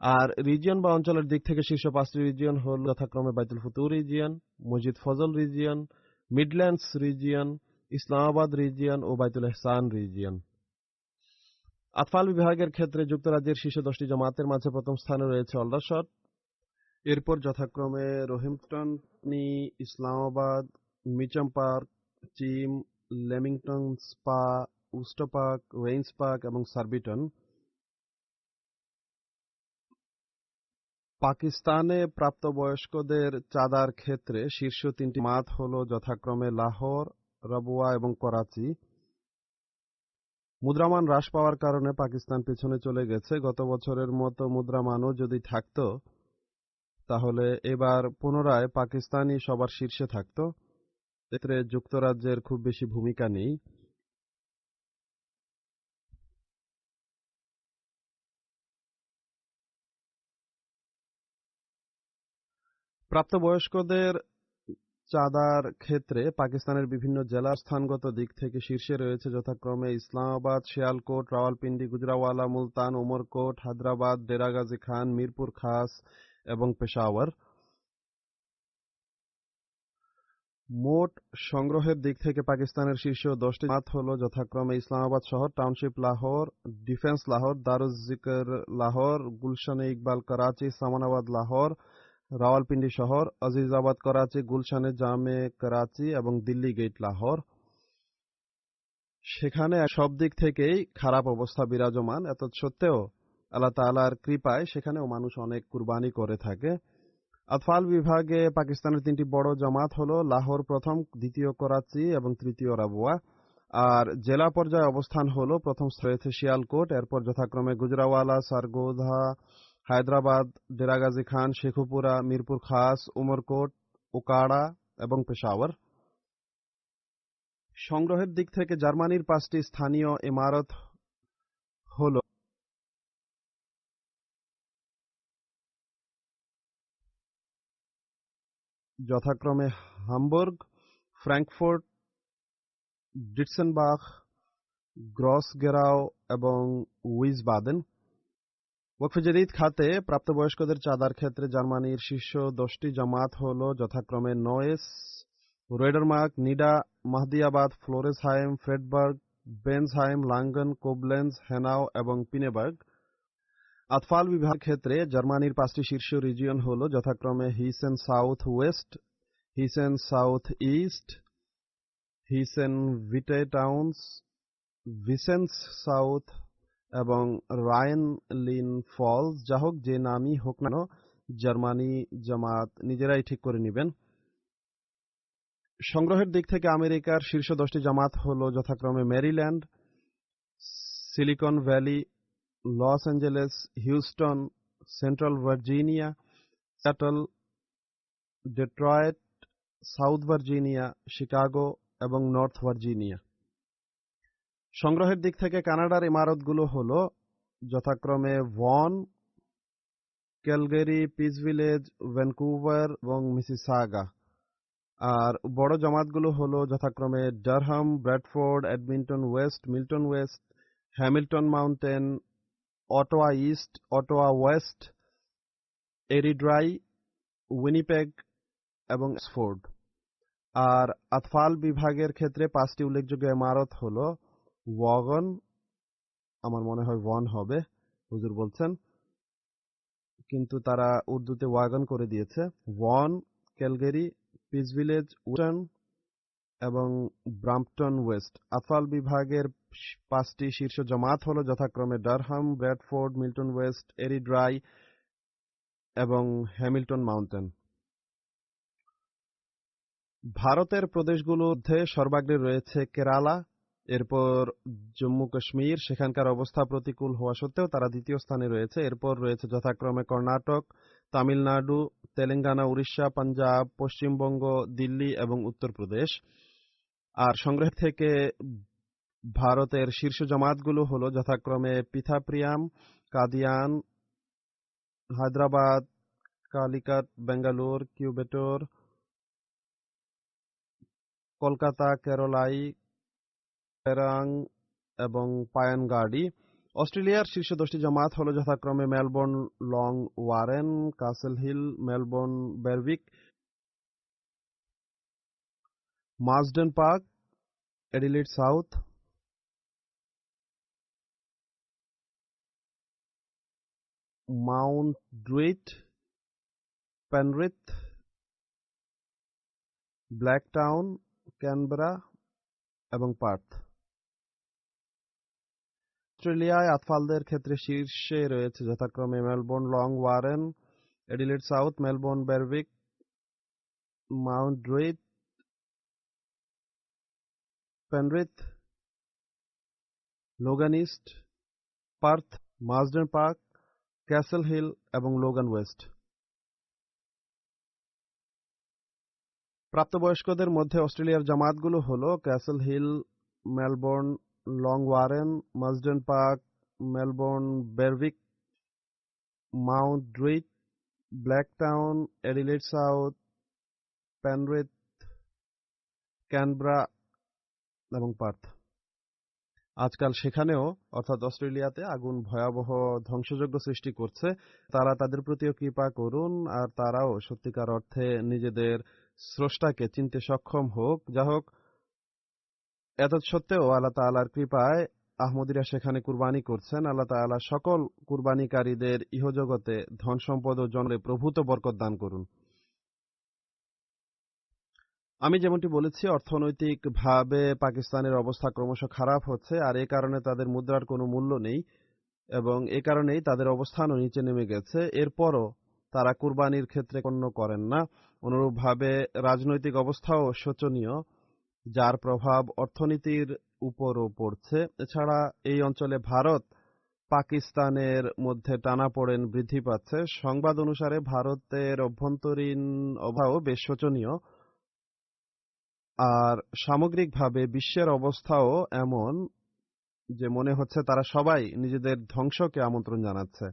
আর রিজিয়ন বা অঞ্চলের দিক থেকে শীর্ষ 5টি রিজিয়ন হল যথাক্রমে বাইতুল ফুতুর রিজিয়ন, মসজিদ ফজল region, Midlands region, Islamabad region ও বাইতুল এহসান রিজিয়ন। আতফাল বিভাগের ক্ষেত্রে যুক্তরাজ্যের শীর্ষ 10টি জামাতের মাঝে প্রথম স্থানে রয়েছে অলডারশট, এরপর যথাক্রমে Roehampton, Islamabad, Mitcham Park, Cheam, Leamington Spa, Worcester Park, Raynes Park এবং সারবিটন। পাকিস্তানে প্রাপ্তবয়স্কদের চাঁদার ক্ষেত্রে শীর্ষ 3টি জামাত হল যথাক্রমে লাহোর, রবুয়া এবং করাচি। মুদ্রামান হ্রাস পাওয়ার কারণে পাকিস্তান পেছনে চলে গেছে। গত বছরের মতো মুদ্রামানও যদি থাকত তাহলে এবার পুনরায় পাকিস্তানই সবার শীর্ষে থাকত। এতে যুক্তরাজ্যের খুব বেশি ভূমিকা নেই। প্রাপ্তবয়স্কদের চাঁদার ক্ষেত্রে পাকিস্তানের বিভিন্ন জেলার স্থানগত দিক থেকে শীর্ষে রয়েছে যথাক্রমে ইসলামাবাদ, শিয়ালকোট, রাওয়ালপিন্ডি, গুজরাওয়ালা, মুলতান, উমরকোট, হায়দ্রাবাদ, ডেরা গাজী খান, মিরপুর খাস এবং পেশাওয়ার। মোট সংগ্রহের দিক থেকে পাকিস্তানের শীর্ষ 10টি জামাত হল যথাক্রমে ইসলামাবাদ শহর, টাউনশিপ লাহোর, ডিফেন্স লাহোর, দারুজ জিকর লাহোর, গুলশানে ইকবাল করাচি, সামানাবাদ লাহোর, রাওয়ালপিন্ডি শহর, আজিজাবাদ করাচি, গুলশানে জামে করাচি এবং দিল্লি গেট লাহোর। সেখানে সব দিক থেকেই খারাপ অবস্থা বিরাজমান। এত সত্ত্বেও আল্লাহ তাআলার কৃপায় সেখানেও মানুষ অনেক কুরবানি করে থাকে। আতফাল বিভাগে পাকিস্তানের 3টি বড় জামাত হলো লাহোর প্রথম, দ্বিতীয় করাচি এবং তৃতীয় রাবুয়া। আর জেলা পর্যায়ে অবস্থান হলো প্রথম রয়েছে শিয়ালকোট, এরপর যথাক্রমে গুজরাওয়ালা, সারগোধা, হায়দ্রাবাদ, ডেরাগাজী খান, শেখুপুরা, মিরপুর খাস, উমরকোট, ওকাড়া এবং পেশাওয়ার। সংগ্রহের দিক থেকে জার্মানির 5টি স্থানীয় ইমারত হল যথাক্রমে হামবুর্গ, ফ্র্যাঙ্কফুর্ট, ডিটসেনবাখ, গ্রসগেরাও এবং উইসবাদেন। ওয়াকফে জাদিদ খাতে প্রাপ্তবয়স্কদের চাঁদার ক্ষেত্রে জার্মানির শীর্ষ 10টি জামাত হল যথাক্রমে নয়েস, রোয়েডারমার্ক, নিডা, মাহদিয়াবাদ, ফ্লোরেসহাইম, ফ্রেডবার্গ, বেনসহাইম, লাঙ্গন, কোবলেন্স, হেনাও এবং পিনেবার্গ। আতফাল বিভাগের ক্ষেত্রে জার্মানির 5টি শীর্ষ রিজিয়ন হল যথাক্রমে হিসেন সাউথ ওয়েস্ট, হিসেন সাউথ ইস্ট, হিসেন ভিটে টাউন্স, ভিসেন্স সাউথ এবং রাইনলিন ফলস। যা হোক, যে নামই হোক না, জার্মানি জামাত নিজেরাই ঠিক করে নেবেন। সংগ্রহের দিক থেকে আমেরিকার শীর্ষ 10টি জামাত হল যথাক্রমে Maryland, Silicon Valley, Los Angeles, Houston, Central Virginia, Seattle, Detroit, South Virginia, Chicago এবং নর্থ ভার্জিনিয়া। সংগ্রহের দিক থেকে কানাডার ইমারতগুলো হল যথাক্রমে Vaughan, Calgary, Peace Village, Vancouver এবং মিসিসাগা। আর বড় জামাতগুলো হল যথাক্রমে Durham, Bradford, Edmonton West, Milton West, Hamilton Mountain, Ottawa East, Ottawa West, Airdrie, Winnipeg এবং অক্সফোর্ড। আর আতফাল বিভাগের ক্ষেত্রে 5টি উল্লেখযোগ্য ইমারত হল ওয়াগন, আমার মনে হয় ওয়ান হবে, হুজুর বলছেন, কিন্তু তারা উর্দুতে ওয়াগন করে দিয়েছে। One, Calgary, Peace village, Wootton এবং ব্রাম্পটন ওয়েস্ট। আতফাল বিভাগের 5টি শীর্ষ জামাত হল যথাক্রমে ডারহাম, ব্র্যাডফোর্ড, মিল্টন ওয়েস্ট, এরিড্রাই এবং হ্যামিল্টন মাউন্টেন। ভারতের প্রদেশগুলোর মধ্যে সর্বাগ্রে রয়েছে কেরালা, এরপর জম্মু কাশ্মীর, সেখানকার অবস্থা প্রতিকূল হওয়া সত্ত্বেও তারা দ্বিতীয় স্থানে রয়েছে। এরপর রয়েছে যথাক্রমে কর্ণাটক, তামিলনাড়ু, তেলেঙ্গানা, উড়িষ্যা, পাঞ্জাব, পশ্চিমবঙ্গ, দিল্লি এবং উত্তরপ্রদেশ। আর সংগ্রহ থেকে ভারতের শীর্ষ জামাতগুলো হল যথাক্রমে পিথাপ্রিয়াম, কাদিয়ান, হায়দ্রাবাদ, কালিকাট, বেঙ্গালুর, কিউবেটোর, কলকাতা, কেরলাই, পেরাং এবং পায়ানগাড়ি। অস্ট্রেলিয়ার শীর্ষ 10টি জামাত হল যথাক্রমে Melbourne, Langwarrin, Castle Hill, Melbourne, Berwick, Marsden Park, Adelaide South, Mount Druitt, Penrith, Blacktown, Canberra এবং পার্থ। অস্ট্রেলিয়ায় আতফালদের ক্ষেত্রে শীর্ষে রয়েছে যথাক্রমে Melbourne, Langwarrin, Adelaide South, Melbourne, Berwick, Mount Druitt, Penrith, Logan East, Perth, Marsden Park, Castle Hill এবং Logan West. প্রাপ্তবয়স্কদের মধ্যে অস্ট্রেলিয়ার জামাতগুলো হল Castle Hill, Melbourne, Langwarrin, Marsden Park, Melbourne, Berwick, Mount Druitt, Blacktown, Adelaide South, Penrith, Canberra এবং পার্থ। আজকাল সেখানেও অর্থাৎ অস্ট্রেলিয়াতে আগুন ভয়াবহ ধ্বংসযজ্ঞ সৃষ্টি করছে। তারা তাদের প্রতিও কৃপা করুন, আর তারাও সত্যিকার অর্থে নিজেদের স্রষ্টাকে চিনতে সক্ষম হোক। যা হোক, এত সত্ত্বেও আল্লাহ তাআলার কৃপায় আহমদীরা সেখানে কুরবানি করছেন। আল্লাহ তাআলা সকল কুরবানিকারীদের ইহজগতে ধন সম্পদ ও জনরে প্রভূত বরকত দান করুন। আমি যেমনটি বলেছি, অর্থনৈতিকভাবে পাকিস্তানের অবস্থা ক্রমশ খারাপ হচ্ছে, আর এ কারণে তাদের মুদ্রার কোনো মূল্য নেই। এবং এ কারণেই তাদের অবস্থানও নিচে নেমে গেছে। এরপরও তারা কুরবানির ক্ষেত্রে গণ্য করেন না। অনুরূপভাবে রাজনৈতিক অবস্থাও শোচনীয়, যার প্রভাব অর্থনীতির উপরও পড়ছে। এছাড়া এই অঞ্চলে ভারত পাকিস্তানের মধ্যে টানাপোড়েন বৃদ্ধি পাচ্ছে। সংবাদ অনুসারে ভারতের অভ্যন্তরীণ অবস্থাও বেশ শোচনীয়। আর সামগ্রিকভাবে বিশ্বের অবস্থাও এমন যে মনে হচ্ছে তারা সবাই নিজেদের ধ্বংসকে আমন্ত্রণ জানাচ্ছে।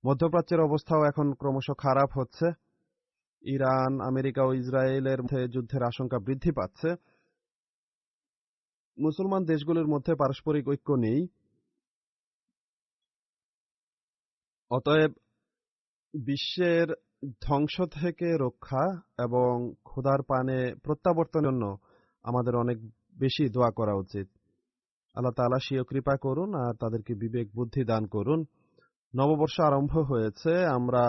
মধ্যপ্রাচ্যের অবস্থাও এখন ক্রমশ খারাপ হচ্ছে। ইরান, আমেরিকা ও ইসরায়েলের মধ্যে যুদ্ধের আশঙ্কা বৃদ্ধি পাচ্ছে। মুসলমান দেশগুলোর মধ্যে পারস্পরিক ঐক্য নেই। অতএব বিশ্বের ধ্বংস থেকে রক্ষা এবং ক্ষুধার পানে প্রত্যাবর্তনের জন্য আমাদের অনেক বেশি দোয়া করা উচিত। আল্লাহ তাআলা স্বীয় কৃপা করুন আর তাদেরকে বিবেক বুদ্ধি দান করুন। নববর্ষ আরম্ভ হয়েছে, আমরা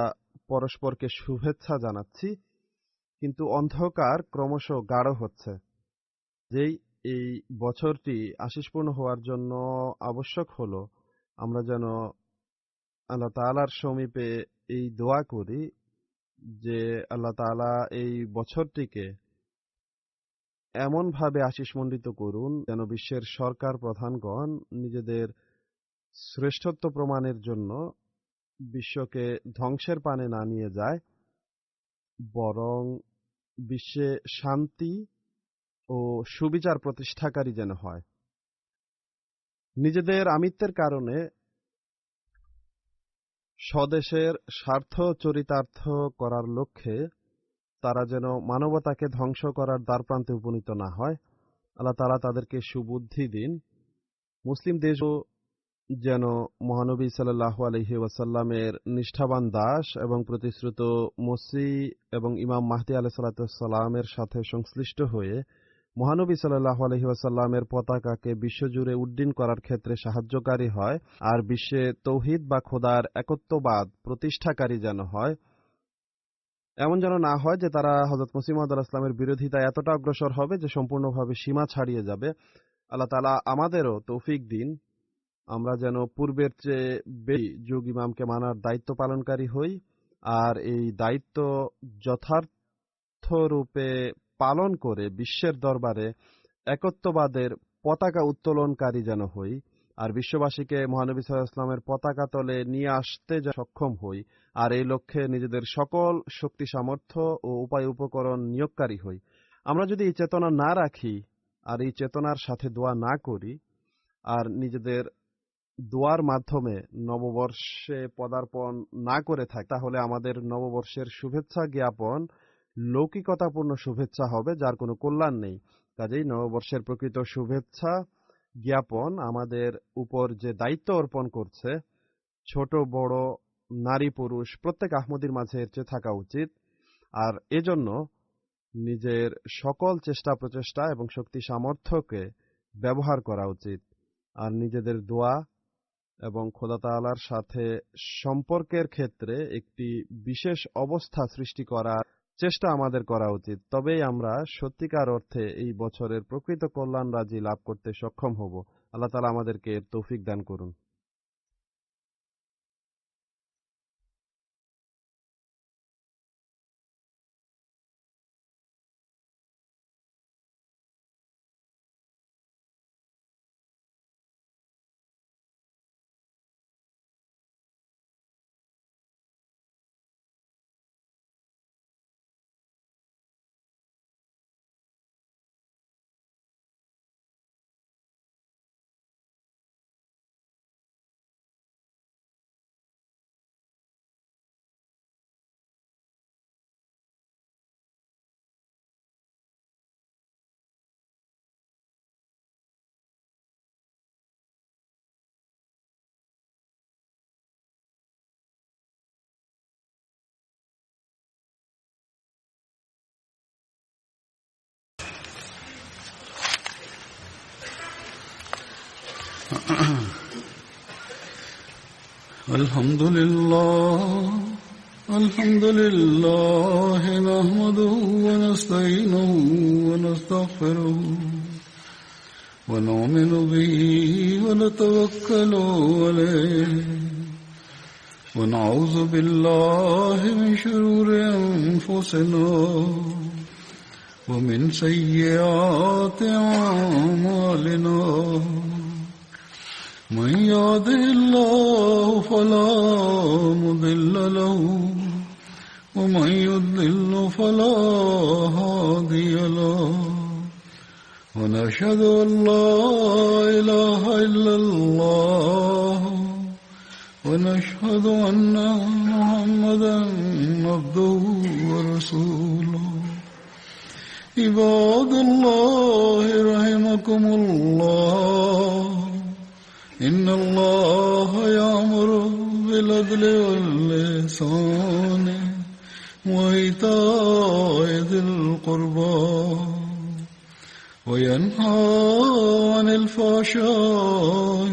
পরস্পরকে শুভেচ্ছা জানাচ্ছি, কিন্তু অন্ধকার ক্রমশ গাঢ় হচ্ছে। যেই এই বছরটি আশিসপূর্ণ হওয়ার জন্য আবশ্যক হলো আমরা যেন আল্লাহ তাআলার সমীপে এই দোয়া করি যে আল্লাহ তাআলা এই বছরটিকে এমনভাবে আশিসমণ্ডিত করুন যেন বিশ্বের সরকার প্রধানগণ নিজেদের শ্রেষ্ঠত্ব প্রমাণের জন্য বিশ্বকে ধ্বংসের পানে না নিয়ে যায়, বরং বিশ্বে শান্তি ও সুবিচার প্রতিষ্ঠাকারী যেন হয়। নিজেদের আমিত্বের কারণে স্বদেশের স্বার্থ চরিতার্থ করার লক্ষ্যে তারা যেন মানবতাকে ধ্বংস করার দ্বারপ্রান্তে উপনীত না হয়। আল্লাহ তাআলা তাদেরকে সুবুদ্ধি দিন। মুসলিম দেশও যেন মহানবী সাল্লাল্লাহু আলাইহি ওয়াসাল্লামের নিষ্ঠাবান দাস এবং প্রতিশ্রুত মসিহ এবং ইমাম মাহদী আলাইহিস সালামের সাথে সংশ্লিষ্ট হয়ে মহানবী সাল্লাল্লাহু আলাইহি ওয়াসাল্লামের পতাকাকে বিশ্বজুড়ে উড্ডীন করার ক্ষেত্রে সাহায্যকারী হয়, আর বিশ্বে তৌহিদ বা খোদার একত্ববাদ প্রতিষ্ঠাকারী যেন হয়। এমন যেন না হয় যে তারা হযরত মসিহ মাউদ আলাইহিস সালামের বিরোধিতায় এতটা অগ্রসর হবে যে সম্পূর্ণভাবে সীমা ছাড়িয়ে যাবে। আল্লাহ তাআলা আমাদেরও তৌফিক দিন, আমরা যেন পূর্বের চেয়ে বেশি যুগ ইমামকে মানার দায়িত্ব পালনকারী হই, আর এই দায়িত্ব যথার্থরূপে পালন করে বিশ্বের দরবারে একত্ববাদের পতাকা উত্তোলনকারী যেন হই, আর বিশ্ববাসীকে মহানবী সাল্লাল্লাহু আলাইহি ওয়াসাল্লামের পতাকা তলে নিয়ে আসতে সক্ষম হই, আর এই লক্ষ্যে নিজেদের সকল শক্তি সামর্থ্য ও উপায় উপকরণ নিয়োগকারী হই। আমরা যদি এই চেতনা না রাখি আর এই চেতনার সাথে দোয়া না করি আর নিজেদের দোয়ার মাধ্যমে নববর্ষে পদার্পণ না করে থাকি, তাহলে আমাদের নববর্ষের শুভেচ্ছা জ্ঞাপন লৌকিকতাপূর্ণ শুভেচ্ছা হবে, যার কোনো কল্যাণ নেই। কাজেই নববর্ষের প্রকৃত শুভেচ্ছা জ্ঞাপন আমাদের উপর যে দায়িত্ব অর্পণ করছে, ছোট বড় নারী পুরুষ প্রত্যেক আহমদীর মাঝে এর চেয়ে থাকা উচিত। আর এজন্য নিজের সকল চেষ্টা প্রচেষ্টা এবং শক্তি সামর্থ্যকে ব্যবহার করা উচিত, আর নিজেদের দোয়া এবং খোদা তাআলার সাথে সম্পর্কের ক্ষেত্রে একটি বিশেষ অবস্থা সৃষ্টি করার চেষ্টা আমাদের করা উচিত। তবেই আমরা সত্যিকার অর্থে এই বছরের প্রকৃত কল্যাণ রাজি লাভ করতে সক্ষম হব। আল্লাহ তাআলা আমাদেরকে এর তৌফিক দান করুন। الحمد لله نحمده ونستعينه ونستغفره ونؤمن به ونتوكل عليه ونعوذ بالله من شرور أنفسنا ومن سيئات أعمالنا من يهده الله فلا مضل له ومن يضلل فلا هادي له ونشهد أن لا إله إلا الله ونشهد أن محمدا عبده ورسوله عباد الله رحمكم الله إن الله يأمر بالعدل والإحسان وإيتاء ذي القربى وينهى عن الفحشاء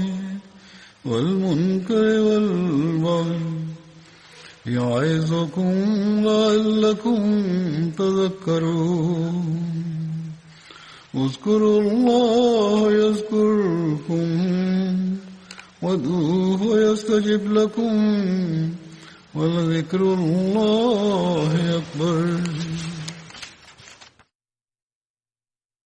والمنكر والبغي يعظكم لعلكم تذكرون اذكروا الله يذكركم وادعوه يستجب لكم ولذكر الله أكبر